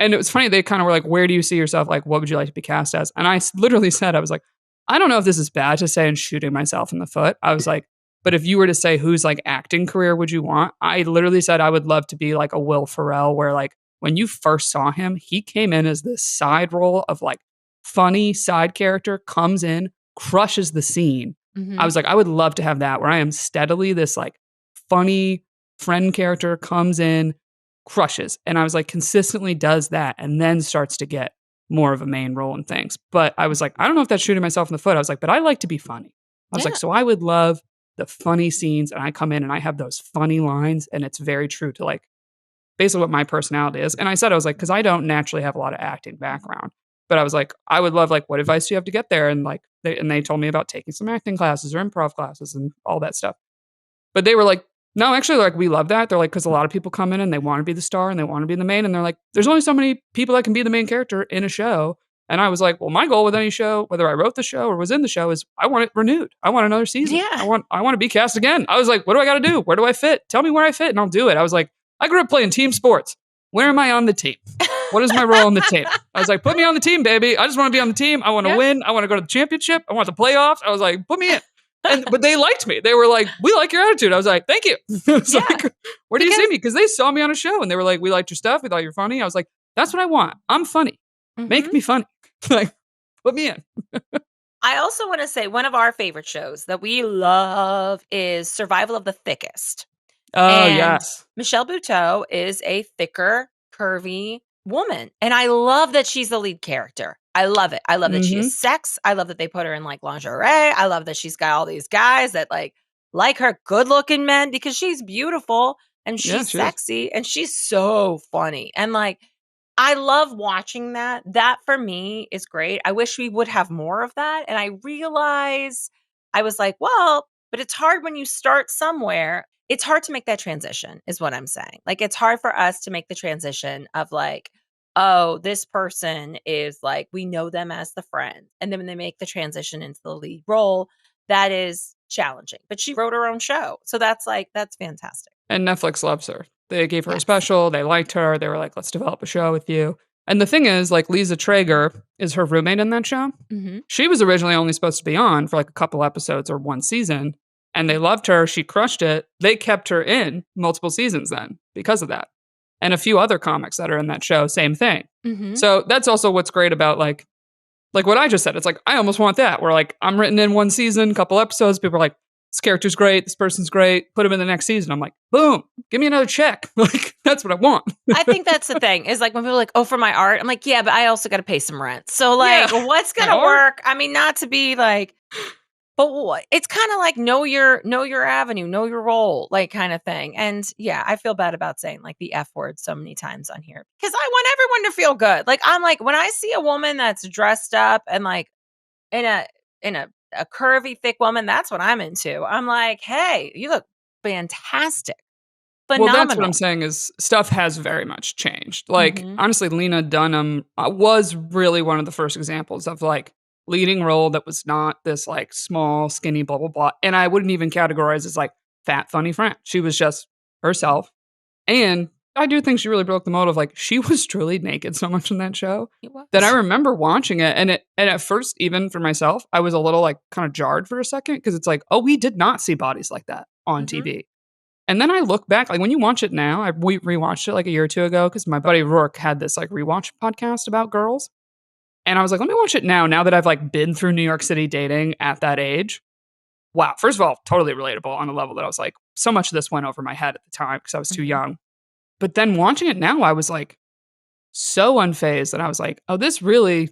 And it was funny. They kind of were like, where do you see yourself? Like, what would you like to be cast as? And I literally said, I was like, I don't know if this is bad to say and shooting myself in the foot. I was like, but if you were to say whose like acting career would you want? I literally said I would love to be like a Will Ferrell where like when you first saw him, he came in as this side role of like funny side character, comes in, crushes the scene. I was like, I would love to have that where I am steadily this like funny friend character comes in, crushes. And I was like, consistently does that and then starts to get more of a main role in things. But I was like, I don't know if that's shooting myself in the foot. I was like, but I like to be funny. I was like, so I would love the funny scenes. And I come in and I have those funny lines. And it's very true to like basically what my personality is. And I said, I was like, because I don't naturally have a lot of acting background. But I was like, I would love like, what advice do you have to get there? And like, they told me about taking some acting classes or improv classes and all that stuff. But they were like, no, actually, like, we love that. They're like, because a lot of people come in and they want to be the star and they want to be the main. And they're like, there's only so many people that can be the main character in a show. And I was like, well, my goal with any show, whether I wrote the show or was in the show, is I want it renewed. I want another season. Yeah. I want to be cast again. I was like, what do I got to do? Where do I fit? Tell me where I fit and I'll do it. I was like, I grew up playing team sports. Where am I on the team? What is my role on the team? I was like, put me on the team, baby. I just want to be on the team. I want to win. I want to go to the championship. I want the playoffs. I was like, put me in. But they liked me. They were like, we like your attitude. I was like, thank you. It's like, where do you see me? Because they saw me on a show and they were like, we liked your stuff. We thought you were funny. I was like, that's what I want. I'm funny. Make me funny. Like, put me in. I also want to say one of our favorite shows that we love is Survival of the Thickest. Oh, And yes. Michelle Buteau is a thicker, curvy woman. And I love that she's the lead character. I love it. I love that she is sex. I love that they put her in like lingerie. I love that she's got all these guys that like her good looking men because she's beautiful and she's sexy and she's so funny. And like, I love watching that. That for me is great. I wish we would have more of that. And I realize I was like, well, but it's hard when you start somewhere. It's hard to make that transition, is what I'm saying. Like, it's hard for us to make the transition of like, oh, this person is like, we know them as the friend. And then when they make the transition into the lead role, that is challenging. But she wrote her own show. So that's fantastic. And Netflix loves her. They gave her a special. They liked her. They were like, let's develop a show with you. And the thing is, like, Lisa Traeger is her roommate in that show. She was originally only supposed to be on for like a couple episodes or one season. And they loved her. She crushed it. They kept her in multiple seasons then because of that. And a few other comics that are in that show, same thing. So that's also what's great about like what I just said. It's like, I almost want that. Where like, I'm written in one season, couple episodes. People are like, this character's great. This person's great. Put him in the next season. I'm like, boom, give me another check. Like, that's what I want. I think that's the thing is like when people are like, oh, for my art, I'm like, yeah, but I also got to pay some rent. So like, what's going to work? I mean, not to be like, but what? It's kind of like know your avenue, know your role, like kind of thing. And yeah, I feel bad about saying like the F word so many times on here because I want everyone to feel good. Like I'm like, when I see a woman that's dressed up and like in a curvy, thick woman, that's what I'm into. I'm like, hey, you look fantastic. Phenomenal. Well, that's what I'm saying is stuff has very much changed. Like, honestly, Lena Dunham was really one of the first examples of like leading role that was not this like small, skinny, blah, blah, blah. And I wouldn't even categorize as like fat, funny friend. She was just herself. And I do think she really broke the mold of like, she was truly naked so much in that show that I remember watching it. And at first, even for myself, I was a little like kind of jarred for a second because it's like, oh, we did not see bodies like that on TV. And then I look back, like when you watch it now, we rewatched it like a year or two ago because my buddy Rourke had this like rewatch podcast about girls. And I was like, let me watch it now that I've like been through New York City dating at that age. Wow. First of all, totally relatable on a level that I was like, so much of this went over my head at the time because I was too young. But then watching it now, I was like so unfazed that I was like, oh, this really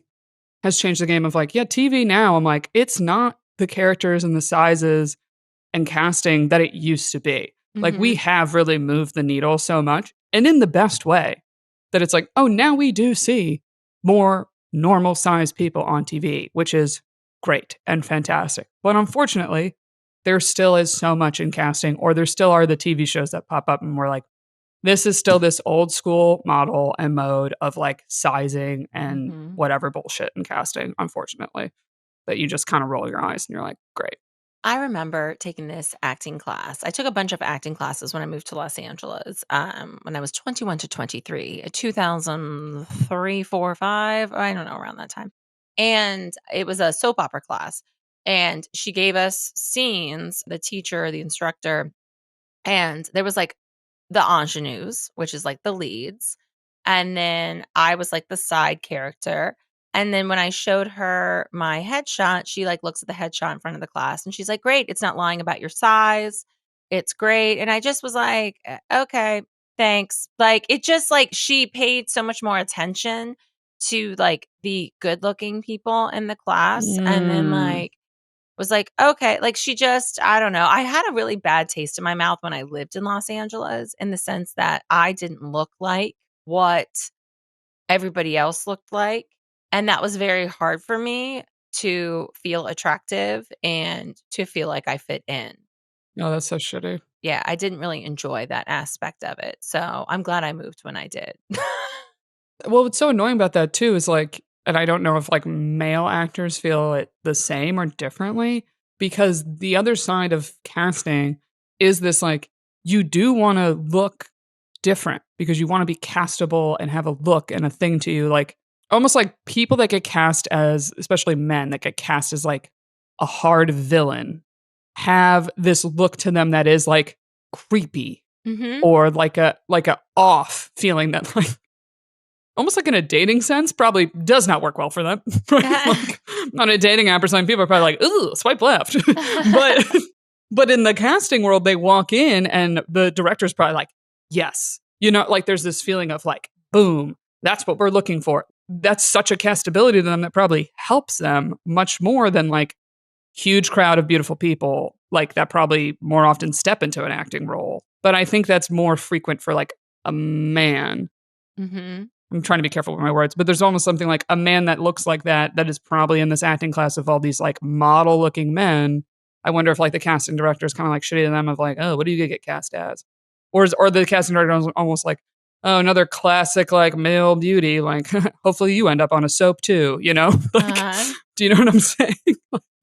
has changed the game of like, yeah, TV now. I'm like, it's not the characters and the sizes and casting that it used to be. Like we have really moved the needle so much and in the best way that it's like, oh, now we do see more normal sized people on TV, which is great and fantastic. But unfortunately, there still is so much in casting, or there still are the TV shows that pop up and we're like, this is still this old school model and mode of like sizing and whatever bullshit in casting, unfortunately, that you just kind of roll your eyes and you're like, great. I remember taking this acting class. I took a bunch of acting classes when I moved to Los Angeles when I was 21 to 23, 2003, 4, 5, I don't know, around that time. And it was a soap opera class. And she gave us scenes, the teacher, the instructor, and there was like the ingenues, which is like the leads. And then I was like the side character. And then when I showed her my headshot, she like looks at the headshot in front of the class and she's like, great, it's not lying about your size. It's great. And I just was like, okay, thanks. Like it just like she paid so much more attention to like the good looking people in the class. And then like was like, okay, like she just, I don't know. I had a really bad taste in my mouth when I lived in Los Angeles in the sense that I didn't look like what everybody else looked like. And that was very hard for me to feel attractive and to feel like I fit in. Oh, that's so shitty. Yeah, I didn't really enjoy that aspect of it. So I'm glad I moved when I did. Well, what's so annoying about that too is like, and I don't know if like male actors feel it the same or differently, because the other side of casting is this like, you do want to look different because you want to be castable and have a look and a thing to you. Like, almost like people that get cast as, especially men that get cast as like a hard villain, have this look to them that is like creepy Mhm. or like a off feeling that like almost like in a dating sense, probably does not work well for them. Right? Like on a dating app or something, people are probably like, "Ooh, swipe left." but but in the casting world, they walk in and the director's probably like, "Yes," like there's this feeling of like, "Boom, that's what we're looking for." That's such a castability to them that probably helps them much more than like huge crowd of beautiful people like that probably more often step into an acting role. But I think that's more frequent for like a man. Mhm. I'm trying to be careful with my words, but there's almost something like a man that looks like that is probably in this acting class of all these like model looking men. I wonder if like the casting director is kind of like shitty to them of like, oh, what are you gonna get cast as? Or the casting director is almost like, oh, another classic like male beauty. Like, hopefully you end up on a soap too, Like, Uh-huh. do you know what I'm saying?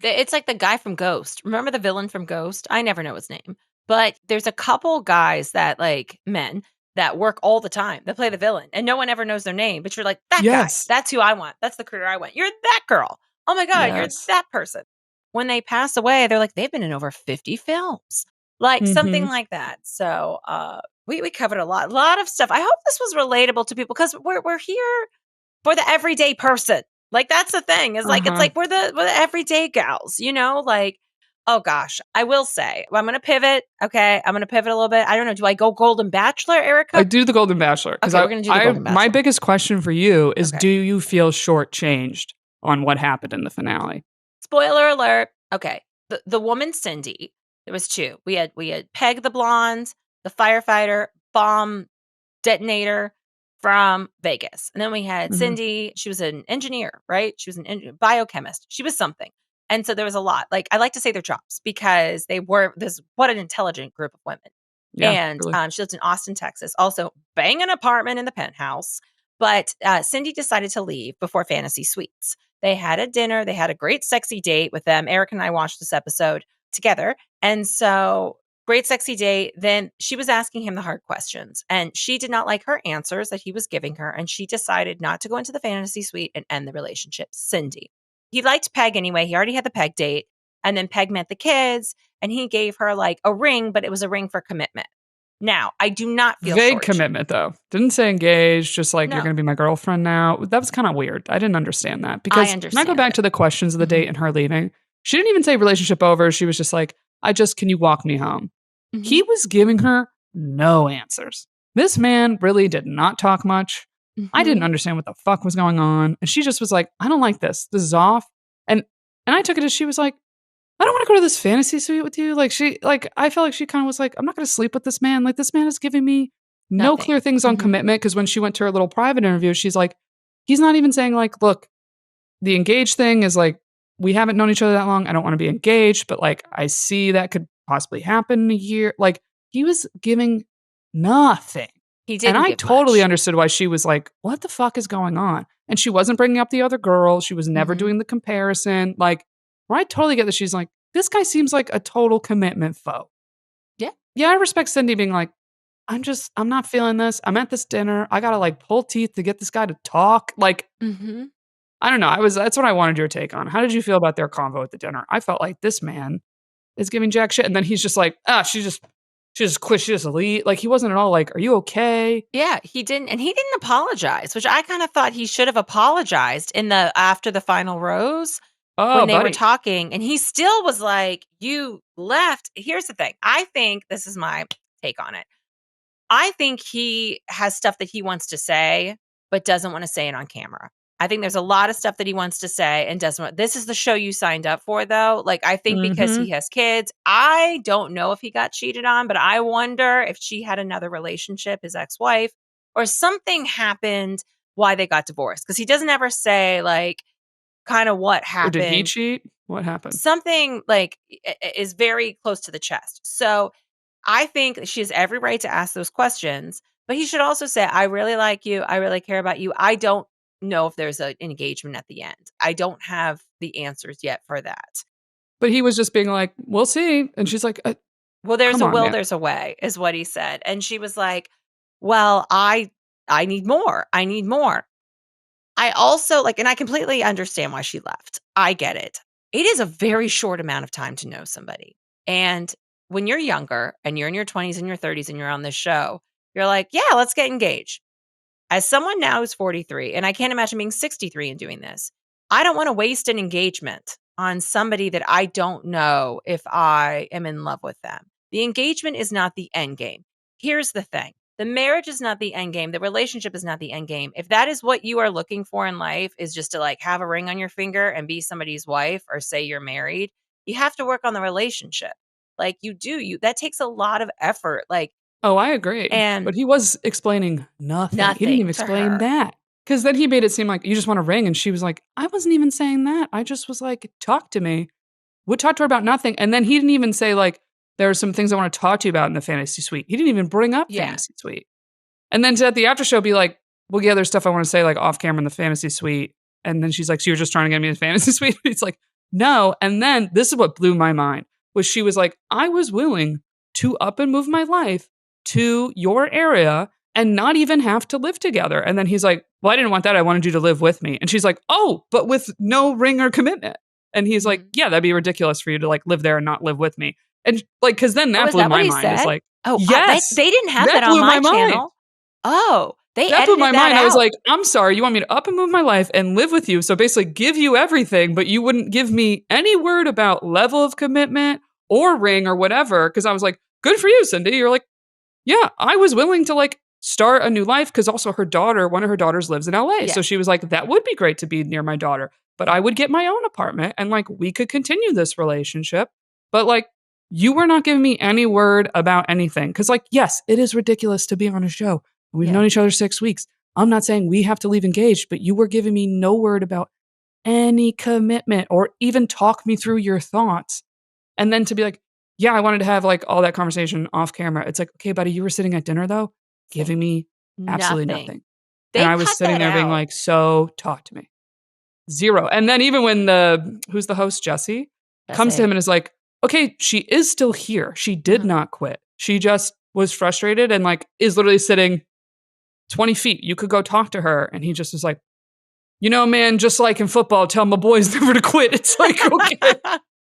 It's like the guy from Ghost. Remember the villain from Ghost? I never know his name. But there's a couple guys that like men that work all the time that play the villain and no one ever knows their name, but you're like, that guy, Yes. that's who I want. That's the career I want. You're that girl. Oh my God, you're Yes. that person. When they pass away, they're like, they've been in over 50 films. Like something Mm-hmm. like that. So we covered a lot of stuff. I hope this was relatable to people because we're here for the everyday person. Like that's the thing is like it's Uh-huh. like we're the everyday gals, like oh gosh, I will say, I'm going to pivot. Okay, I'm going to pivot a little bit. I don't know, do I go Golden Bachelor, I Erica? do the Golden Bachelor because Okay, we're going to do the Golden my Bachelor. biggest question for you is, Okay. do you feel shortchanged on what happened in the finale? Spoiler alert. Okay. The woman Cindy, there was two. We had Peg the blonde, the firefighter, bomb detonator from Vegas. And then we had Mhm. Cindy. She was an engineer, right? She was an biochemist. She was something. And so there was a lot. Like I like to say their jobs because they were this what an intelligent group of women. Yeah, And really. she lives in Austin, Texas. Also, bang an apartment in the penthouse. But Cindy decided to leave before Fantasy Suites. They had a dinner. They had a great sexy date with them. Eric and I watched this episode together. And so great sexy date. Then she was asking him the hard questions and she did not like her answers that he was giving her. And she decided not to go into the fantasy suite and end the relationship. Cindy. He liked Peg anyway. He already had the Peg date. And then Peg met the kids and he gave her like a ring, but it was a ring for commitment. Now, I do not feel Vague short. commitment though. Didn't say engaged, just like you're No, going to be my girlfriend now. That was kind of weird. I didn't understand that I because when I go understand back it. to the questions of the Hmm. date and her leaving, she didn't even say relationship over. She was just like, can you walk me home? Hmm. He was giving her no answers. This man really did not talk much. I didn't Hmm. understand what the fuck was going on. And she just was like, I don't like this. This is off. And I took it as she was like, I don't want to go to this fantasy suite with you. I felt like she kind of was like, I'm not going to sleep with this man. Like, this man is giving me no Nothing. clear things on Hmm. commitment. Cause when she went to her little private interview, she's like, he's not even saying, like, look, the engaged thing is like, we haven't known each other that long. I don't want to be engaged, but like, I see that could possibly happen in a year. Like, he was giving nothing. He And didn't I give totally much. understood why she was like, what the fuck is going on? And she wasn't bringing up the other girl. She was never Hmm. doing the comparison. Like, where I totally get that she's like, this guy seems like a total commitment foe. Yeah. Yeah, I respect Cindy being like, I'm not feeling this. I'm at this dinner. I gotta like pull teeth to get this guy to talk. Like, Hmm. I don't know. That's what I wanted your take on. How did you feel about their convo at the dinner? I felt like this man is giving jack shit. And then he's just like, she just quit. She just leave. Like, he wasn't at all like, are you okay? Yeah, he didn't and he didn't apologize, which I kind of thought he should have apologized in the after the final rose Oh, when they were buddy. talking and he still was like, "You left." Here's the thing. I think this is my take on it. I think he has stuff that he wants to say, but doesn't want to say it on camera. I think there's a lot of stuff that he wants to say and doesn't want. This is the show you signed up for, though. Like, I think because Mm-hmm. he has kids, I don't know if he got cheated on, but I wonder if she had another relationship, his ex wife, or something happened why they got divorced. Because he doesn't ever say, like, kind of what Or did he happened. cheat? What happened? something like is very close to the chest. So I think she has every right to ask those questions, but he should also say, I really like you. I really care about you. I don't know if there's an engagement at the end. I don't have the answers yet for that. But he was just being like, we'll see. And she's like, Well, there's come a on, will, man. there's a way, is what he said. And she was like, well, I need more. I need more. I also like, and I completely understand why she left. I get it. It is a very short amount of time to know somebody. And when you're younger and you're in your 20s and your 30s and you're on this show, you're like, yeah, let's get engaged. As someone now who's 43, and I can't imagine being 63 and doing this, I don't want to waste an engagement on somebody that I don't know if I am in love with them. The engagement is not the end game. Here's the thing. The marriage is not the end game. The relationship is not the end game. If that is what you are looking for in life, is just to like have a ring on your finger and be somebody's wife or say you're married, you have to work on the relationship. Like you that takes a lot of effort. Like, Oh, I agree. and But he was explaining nothing. He didn't even nothing to explain her. that. Because then he made it seem like you just want to ring. And she was like, I wasn't even saying that. I just was like, talk to me. Would talk to her about nothing. And then he didn't even say, like, there are some things I want to talk to you about in the fantasy suite. He didn't even bring up Yeah. fantasy suite. And then to at the after show be like, well, yeah, there's stuff I want to say like off camera in the fantasy suite. And then she's like, so you're just trying to get me in the fantasy suite? It's like, no. And then this is what blew my mind was she was like, I was willing to up and move my life to your area and not even have to live together. And then he's like, well, I didn't want that. I wanted you to live with me. And she's like, oh, but with no ring or commitment. And he's like, yeah, that'd be ridiculous for you to like live there and not live with me. And like, cause then that Oh, is blew that what my he mind. Is said? like, Oh, yes, they didn't have that on blew my my mind. channel. Oh, they That blew edited my that mind. I was out. like, I'm sorry, you want me to up and move my life and live with you. So basically give you everything, but you wouldn't give me any word about level of commitment or ring or whatever. Cause I was like, good for you, Cindy. You're like, yeah, I was willing to like start a new life. Cause also her daughter, one of her daughters lives in LA. Yeah. So she was like, that would be great to be near my daughter, but I would get my own apartment and like we could continue this relationship. But like, you were not giving me any word about anything. Cause like, yes, it is ridiculous to be on a show. We've known each other 6 weeks. I'm not saying we have to leave engaged, but you were giving me no word about any commitment or even talk me through your thoughts. And then to be like, yeah, I wanted to have like all that conversation off camera. It's like, okay, buddy, you were sitting at dinner though, giving me absolutely nothing. They And I was cut sitting that there being out. like, so talk to me. Zero. And then even when who's the host, Jesse, comes to him and is like, okay, she is still here. She did not quit. She just was frustrated and like is literally sitting 20 feet. You could go talk to her. And he just was like, you know, man, just like in football, tell my boys never to quit. It's like, okay,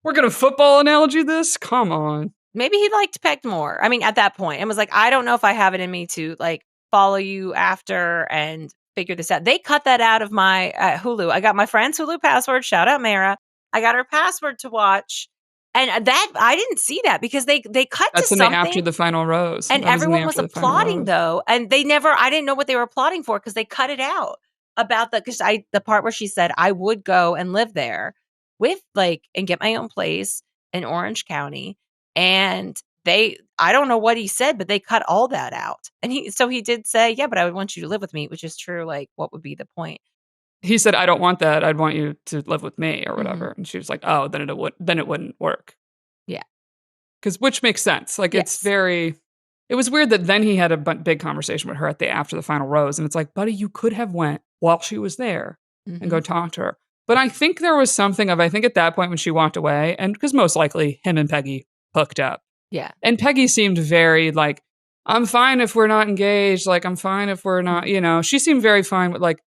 we're going to football analogy this? Come on. Maybe he liked Peg more. I mean, at that point, and was like, I don't know if I have it in me to like follow you after and figure this out. They cut that out of my Hulu. I got my friend's Hulu password. Shout out Mara. I got her password to watch. And that I didn't see that because they cut That's to in the something after the final rose. and everyone was applauding though, and I didn't know what they were applauding for because they cut it out about the part where she said I would go and live there with like and get my own place in Orange County, and I don't know what he said, but they cut all that out, and he did say, yeah, but I would want you to live with me, which is true. Like, what would be the point? He said, I don't want that. I'd want you to live with me or whatever. And she was like, oh, then it wouldn't work. Yeah. Which makes sense. Like, Yes. it was weird that then he had a big conversation with her after the final rose. And it's like, buddy, you could have went while she was there and go talk to her. But I think there was something I think at that point when she walked away, and because most likely him and Peggy hooked up. Yeah. And Peggy seemed very like, I'm fine if we're not engaged. Like, I'm fine if we're not, she seemed very fine with like,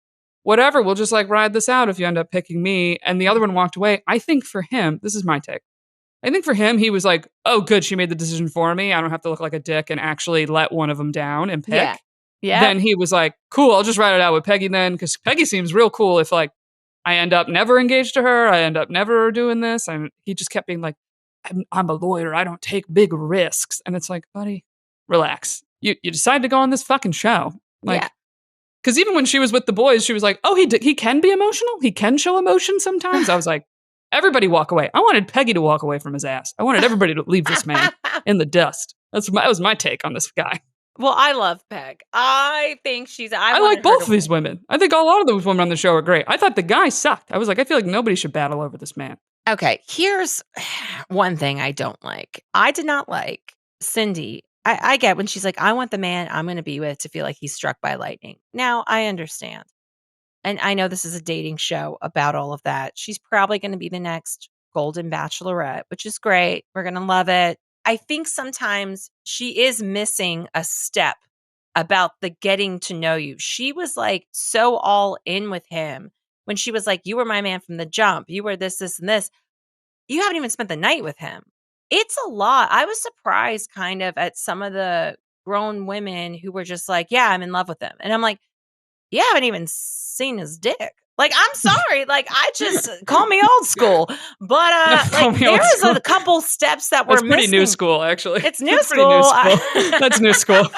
whatever, we'll just like ride this out if you end up picking me. And the other one walked away. I think for him, this is my take. I think for him, he was like, oh, good, she made the decision for me. I don't have to look like a dick and actually let one of them down and pick. Yeah. Yeah. Then he was like, cool, I'll just ride it out with Peggy then. Because Peggy seems real cool if like I end up never engaged to her. I end up never doing this. And he just kept being like, I'm a lawyer. I don't take big risks. And it's like, buddy, relax. You decided to go on this fucking show. Like, because even when she was with the boys, she was like, oh, he can be emotional. He can show emotion sometimes. I was like, everybody walk away. I wanted Peggy to walk away from his ass. I wanted everybody to leave this man in the dust. That was my take on this guy. Well, I love Peg. I think I like both of these women. I think a lot of those women on the show are great. I thought the guy sucked. I was like, I feel like nobody should battle over this man. Okay, here's one thing I don't like. I did not like Cindy. I get when she's like, I want the man I'm going to be with to feel like he's struck by lightning. Now, I understand. And I know this is a dating show about all of that. She's probably going to be the next Golden Bachelorette, which is great. We're going to love it. I think sometimes she is missing a step about the getting to know you. She was like so all in with him when she was like, you were my man from the jump. You were this, this, and this. You haven't even spent the night with him. It's a lot. I was surprised kind of at some of the grown women who were just like, yeah, I'm in love with him. And I'm like, you haven't even seen his dick. Like, I'm sorry. Like, I just call me old school. But like there was a couple steps that were That's pretty missing. new school, actually. It's new That's school. Pretty new school. That's new school.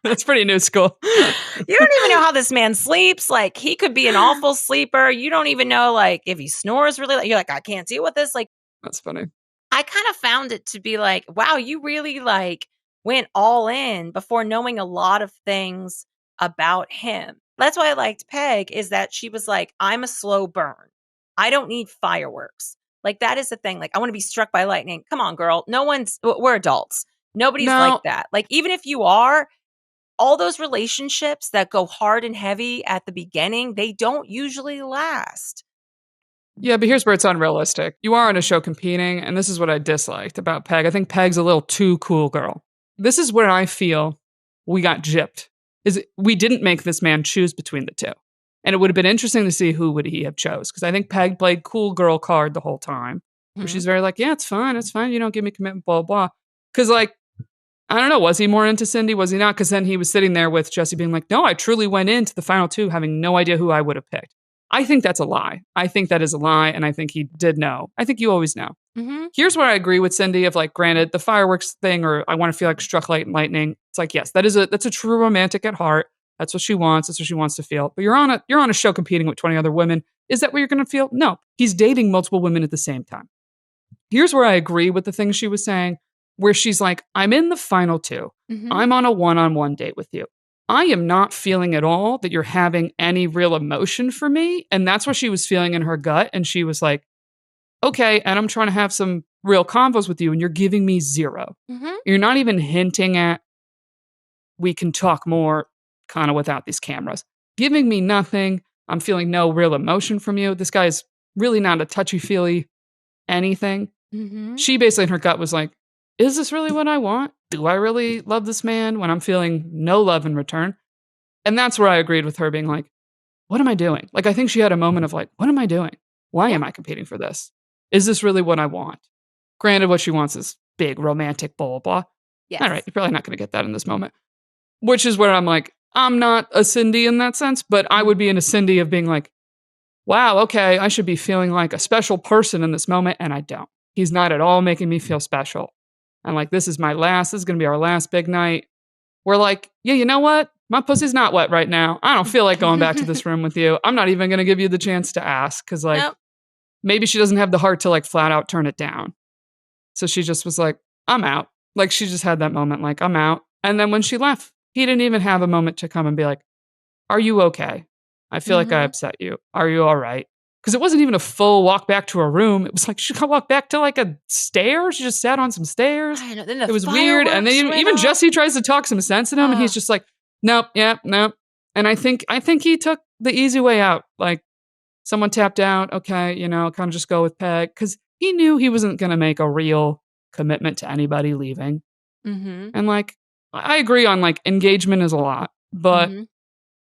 That's pretty new school. You don't even know how this man sleeps. Like, he could be an awful sleeper. You don't even know, like, if he snores really. You're like, I can't deal with this. Like, that's funny. I kind of found it to be like, wow, you really like went all in before knowing a lot of things about him. That's why I liked Peg, is that she was like, I'm a slow burn. I don't need fireworks. Like, that is the thing. Like, I want to be struck by lightning. Come on, girl. We're adults. Nobody's like that. Like, even if you are, all those relationships that go hard and heavy at the beginning, they don't usually last. Yeah, but here's where it's unrealistic. You are on a show competing, and this is what I disliked about Peg. I think Peg's a little too cool girl. This is where I feel we got gypped. Is we didn't make this man choose between the two. And it would have been interesting to see who would he have chose. Because I think Peg played cool girl card the whole time. Where she's very like, yeah, it's fine. You don't give me commitment, blah, blah. Because like, I don't know, was he more into Cindy? Was he not? Because then he was sitting there with Jesse being like, no, I truly went into the final two having no idea who I would have picked. I think that's a lie. I think that is a lie. And I think he did know. I think you always know. Mm-hmm. Here's where I agree with Cindy of like, granted, the fireworks thing, or I want to feel like struck lightning. It's like, yes, that's a true romantic at heart. That's what she wants. That's what she wants to feel. But you're on a show competing with 20 other women. Is that what you're going to feel? No. He's dating multiple women at the same time. Here's where I agree with the things she was saying, where she's like, I'm in the final two. Mm-hmm. I'm on a one-on-one date with you. I am not feeling at all that you're having any real emotion for me. And that's what she was feeling in her gut. And she was like, okay, and I'm trying to have some real convos with you, and you're giving me zero. Mm-hmm. You're not even hinting at we can talk more kind of without these cameras. Giving me nothing. I'm feeling no real emotion from you. This guy's really not a touchy-feely anything. Mm-hmm. She basically in her gut was like, is this really what I want? Do I really love this man when I'm feeling no love in return? And that's where I agreed with her being like, what am I doing? Like, I think she had a moment of like, what am I doing? Why am I competing for this? Is this really what I want? Granted, what she wants is big, romantic, blah, blah, blah. Yes. All right, you're probably not going to get that in this moment. Which is where I'm like, I'm not a Cindy in that sense, but I would be in a Cindy of being like, wow, okay, I should be feeling like a special person in this moment, and I don't. He's not at all making me feel special. And like, this is going to be our last big night. We're like, yeah, you know what? My pussy's not wet right now. I don't feel like going back to this room with you. I'm not even going to give you the chance to ask because like, maybe she doesn't have the heart to like flat out turn it down. So she just was like, I'm out. Like she just had that moment like, I'm out. And then when she left, he didn't even have a moment to come and be like, are you okay? I feel like I upset you. Are you all right? Because it wasn't even a full walk back to her room. It was like she walked back to like a stair. She just sat on some stairs. I know. Then it was weird. And then even Jesse tries to talk some sense in him, and he's just like, nope, nope. And I think he took the easy way out. Like someone tapped out. Okay, kind of just go with Peg because he knew he wasn't going to make a real commitment to anybody leaving. Mm-hmm. And like, I agree on like engagement is a lot, but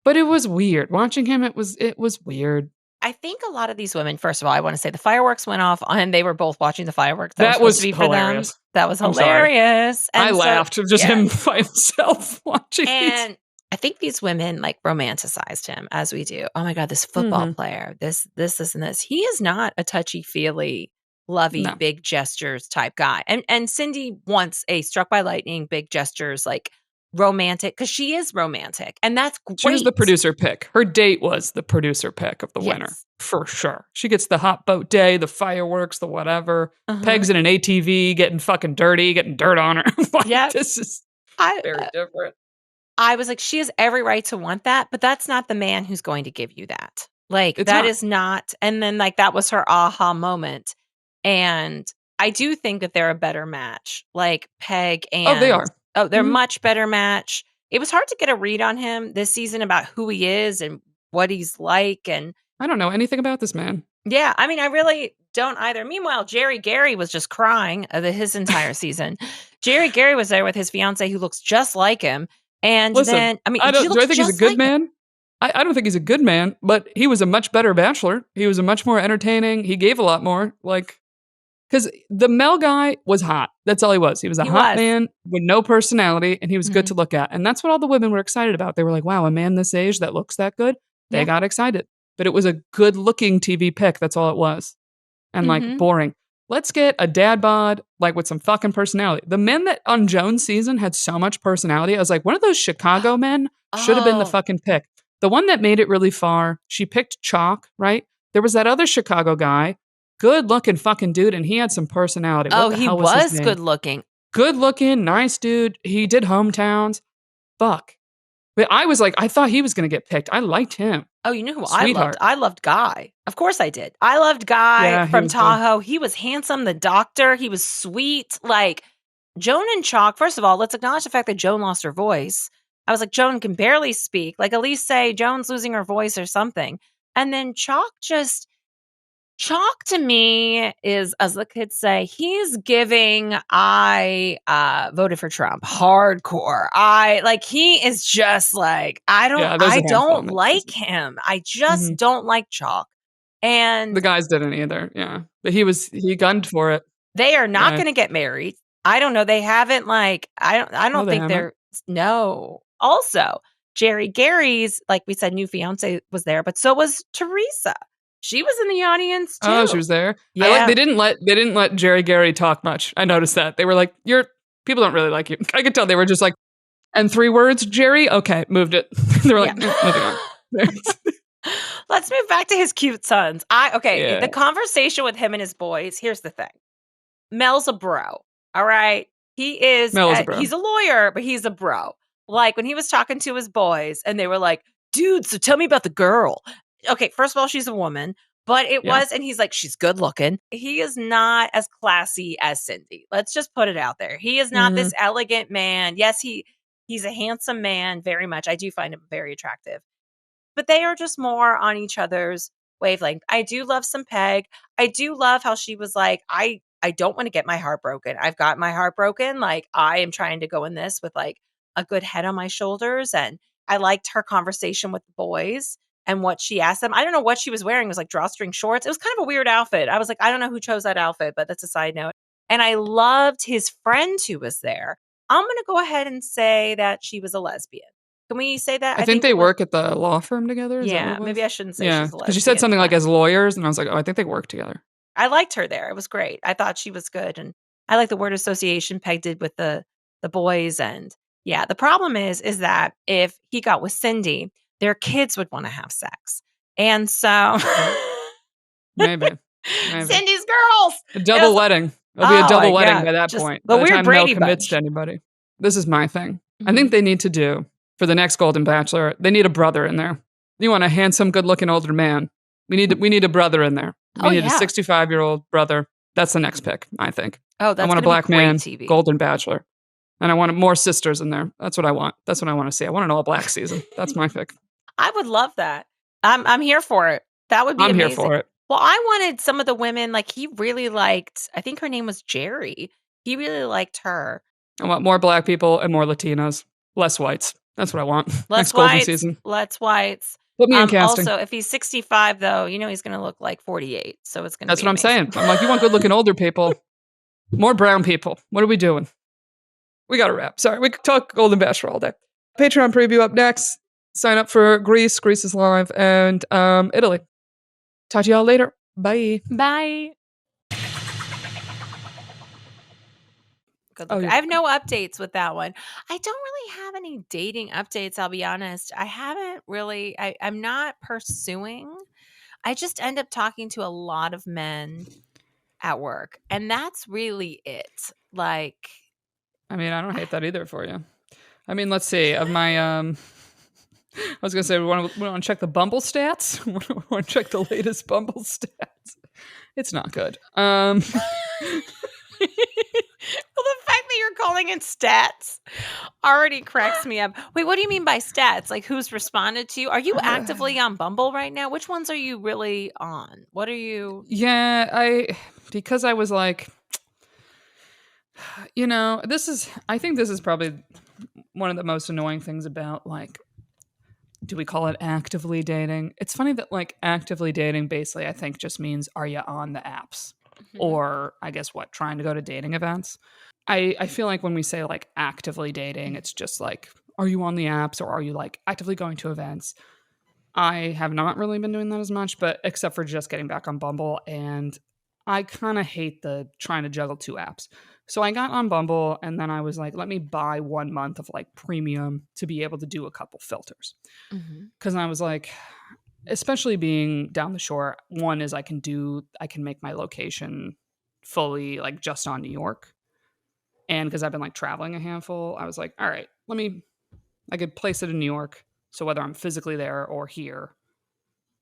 it was weird watching him. It was weird. I think a lot of these women, first of all, I want to say the fireworks went off and they were both watching the fireworks. That was to be hilarious. For them. That was hilarious. I laughed of just him by himself watching. And I think these women like romanticized him as we do. Oh my God, this football player, this, and this. He is not a touchy-feely, lovey, big gestures type guy. And Cindy wants a struck by lightning, big gestures, like romantic, because she is romantic. And that's great. She was the producer pick. Her date was the producer pick of the winner, for sure. She gets the hot boat day, the fireworks, the whatever. Peg's in an ATV, getting fucking dirty, getting dirt on her. This is very different. I was like, she has every right to want that, but that's not the man who's going to give you that. Like, it's that not. Is not. And then, like, that was her aha moment. And I do think that they're a better match, like Peg Oh, they and are. they're a Mhm. much better match. It was hard to get a read on him this season about who he is and what he's like. And I don't know anything about this man. yeah, I mean, I really don't either. Meanwhile, Jerry Gary was just crying his entire season. Jerry Gary was there with his fiance who looks just like him. And Listen, then, I mean, I she don't. Do I looks think he's a just good like him. man? I don't think he's a good man, but he was a much better bachelor. He was a much more entertaining. He gave a lot more. Like, because the Mel guy was hot. That's all he was. He was a He hot was. man with no personality, and he was good Mhm. to look at. And that's what all the women were excited about. They were like, wow, a man this age that looks that good. They Yeah. got excited. But it was a good looking TV pick. That's all it was. And like Mhm. boring. Let's get a dad bod like with some fucking personality. The men that on Joan's season had so much personality. I was like, one of those Chicago men should have been the Oh, fucking pick. The one that made it really far, she picked Chalk, right? There was that other Chicago guy, good looking fucking dude, and he had some personality. What oh, the he hell was his was name? good looking. Good looking, nice dude. He did hometowns. Fuck. But I was like, I thought he was gonna get picked. I liked him. Oh, you know who I loved? Sweetheart. I loved Guy. Of course I did. I loved Guy Yeah, he from was good. Tahoe. He was handsome, the doctor. He was sweet. Like Joan and Chalk, first of all, let's acknowledge the fact that Joan lost her voice. I was like, Joan can barely speak. Like, at least say Joan's losing her voice or something. And then Chalk to me is, as the kids say, he's giving I voted for Trump hardcore. He is just like, Yeah, there's I a handful don't in that like season. him. I just Mhm. don't like Chalk. The And guys didn't either. Yeah, but he gunned for it. they are not Yeah. going to get married. I don't know. They haven't I No, don't they think haven't. they're no. Also, Jerry Gary's, like we said, new fiance was there, but so was Teresa. She was in the audience Oh, she too. was there. I like. Yeah. They didn't let Jerry Gary talk much. I noticed that they were like, "You're people don't really like you." I could tell they were just like, and 3 words, Jerry. Okay, moved it. They're Yeah. like, moving on. Let's move back to his cute sons. Yeah. The conversation with him and his boys. Here's the thing. Mel's a bro. All right. Mel is a bro. He's a lawyer, but he's a bro. Like when he was talking to his boys and they were like, dude, so tell me about the girl. Okay, first of all, she's a woman, but Yeah. and he's like, she's good looking. He is not as classy as Cindy. Let's just put it out there. He is not Mhm. this elegant man. Yes, he's a handsome man, very much. I do find him very attractive, but they are just more on each other's wavelength. I do love some Peg. I do love how she was like, I don't want to get my heart broken. I've got my heart broken. Like I am trying to go in this with like a good head on my shoulders. And I liked her conversation with the boys and what she asked them. I don't know what she was wearing. It was like drawstring shorts. It was kind of a weird outfit. I was like, I don't know who chose that outfit, but that's a side note. And I loved his friend who was there. I'm going to go ahead and say that she was a lesbian. Can we say that? I think they work at the law firm together. Is that what Yeah, it was? maybe I shouldn't say Yeah, she's a because she said lesbian, something like but as lawyers, and I was like, oh, I think they work together. I liked her there. It was great. I thought she was good, and I like the word association Peg did with the boys. And yeah, the problem is that if he got with Cindy, their kids would want to have sex, and so Maybe. Cindy's girls. A double wedding. It'll be a Oh double my wedding God, by that just point. the By the weird time Mel Brady commits Bunch. to anybody. This is my thing. I Mhm. think they need to do for the next Golden Bachelor. They need a brother in there. You want a handsome, good-looking older man. We need a brother in there. We Oh, need a yeah. 65-year-old brother. That's the next pick, I think. Oh, I that's want a gonna be black great man, TV. Golden Bachelor. And I want more sisters in there. That's what I want. That's what I want to see. I want an all-black season. That's my pick. I would love that. I'm here for it. That would be I'm here amazing. for it. Well, I wanted some of the women, like he really liked, I think her name was Jerry. He really liked her. I want more black people and more Latinos. Less whites. That's what I want. Less Next Golden whites, season. less whites. Put me in casting. Also, if he's 65, though, you know he's going to look like 48. So it's going to That's be what I'm amazing. saying. I'm like, you want good looking older people, more brown people. What are we doing? We got to wrap. Sorry, we could talk Golden Bachelor all day. Patreon preview up next. Sign up for Greece. Greece is live, and Italy. Talk to y'all later. Bye. Bye. Good Oh, look. you're I have no updates with that one. I don't really have any dating updates, I'll be honest. I haven't really, I'm not pursuing. I just end up talking to a lot of men at work, and that's really it. Like, I mean, I don't hate that either for you. I mean, let's see. Of my, I was gonna say we want to check the Bumble stats. We want to check the latest Bumble stats. It's not good. Well, the fact that you're calling it stats already cracks me up. Wait, what do you mean by stats? Like who's responded to you? Are you actively on Bumble right now? Which ones are you really on? What are you? Yeah, because I was like, I think this is probably one of the most annoying things about like, do we call it actively dating? It's funny that like actively dating basically I think just means are you on the apps? Mhm. Or I guess what, trying to go to dating events. I feel like when we say like actively dating, it's just like, are you on the apps or are you like actively going to events? I have not really been doing that as much, but except for just getting back on Bumble. And I kind of hate the trying to juggle two apps. So I got on Bumble and then I was like, let me buy 1 month of like premium to be able to do a couple filters. Mhm. Cause I was like, especially being down the shore, one is I can make my location fully like just on New York. And because I've been like traveling a handful, I was like, all right, I could place it in New York. So whether I'm physically there or here,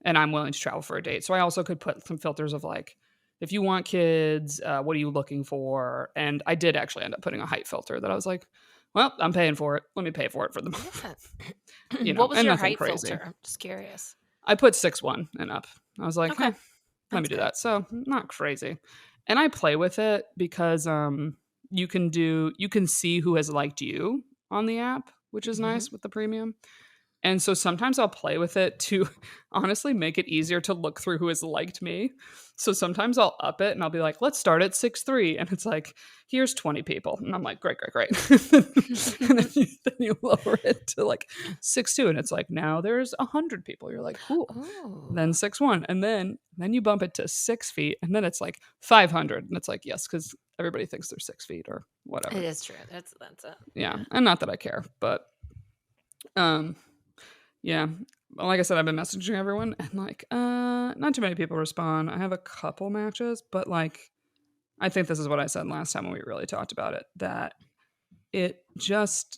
and I'm willing to travel for a date. So I also could put some filters of like, if you want kids, what are you looking for? And I did actually end up putting a height filter that I was like, well, I'm paying for it. Let me pay for it for the month, Yeah. What was and your nothing height crazy. filter? I'm just curious. I put 6'1" and up. I was like, Okay, hey, let me that's do good. that. So not crazy. And I play with it because you can see who has liked you on the app, which is Mhm. nice with the premium. And so sometimes I'll play with it to honestly make it easier to look through who has liked me. So sometimes I'll up it and I'll be like, let's start at 6'3." And it's like, here's 20 people. And I'm like, great, great, great. And then you lower it to like 6'2". And it's like, now there's 100 people. You're like, cool. Then Oh, 6'1". And then you bump it to 6 feet. And then it's like 500. And it's like, yes, because everybody thinks they're 6 feet or it whatever. is true. That's it. Yeah. Yeah. And not that I care, but um yeah. Well, like I said, I've been messaging everyone and like, not too many people respond. I have a couple matches, but like, I think this is what I said last time when we really talked about it, that it just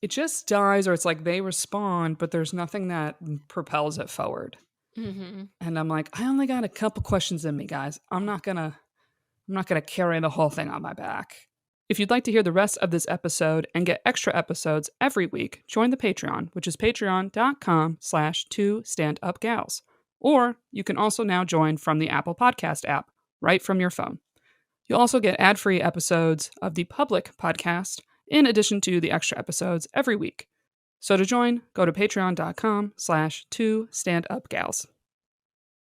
it just dies, or it's like they respond, but there's nothing that propels it forward. Mhm. And I'm like, I only got a couple questions in me, guys. I'm not gonna carry the whole thing on my back. If you'd like to hear the rest of this episode and get extra episodes every week, join the Patreon, which is patreon.com/twostandupgals. Or you can also now join from the Apple Podcast app, right from your phone. You'll also get ad-free episodes of the public podcast in addition to the extra episodes every week. So to join, go to patreon.com/twostandupgals.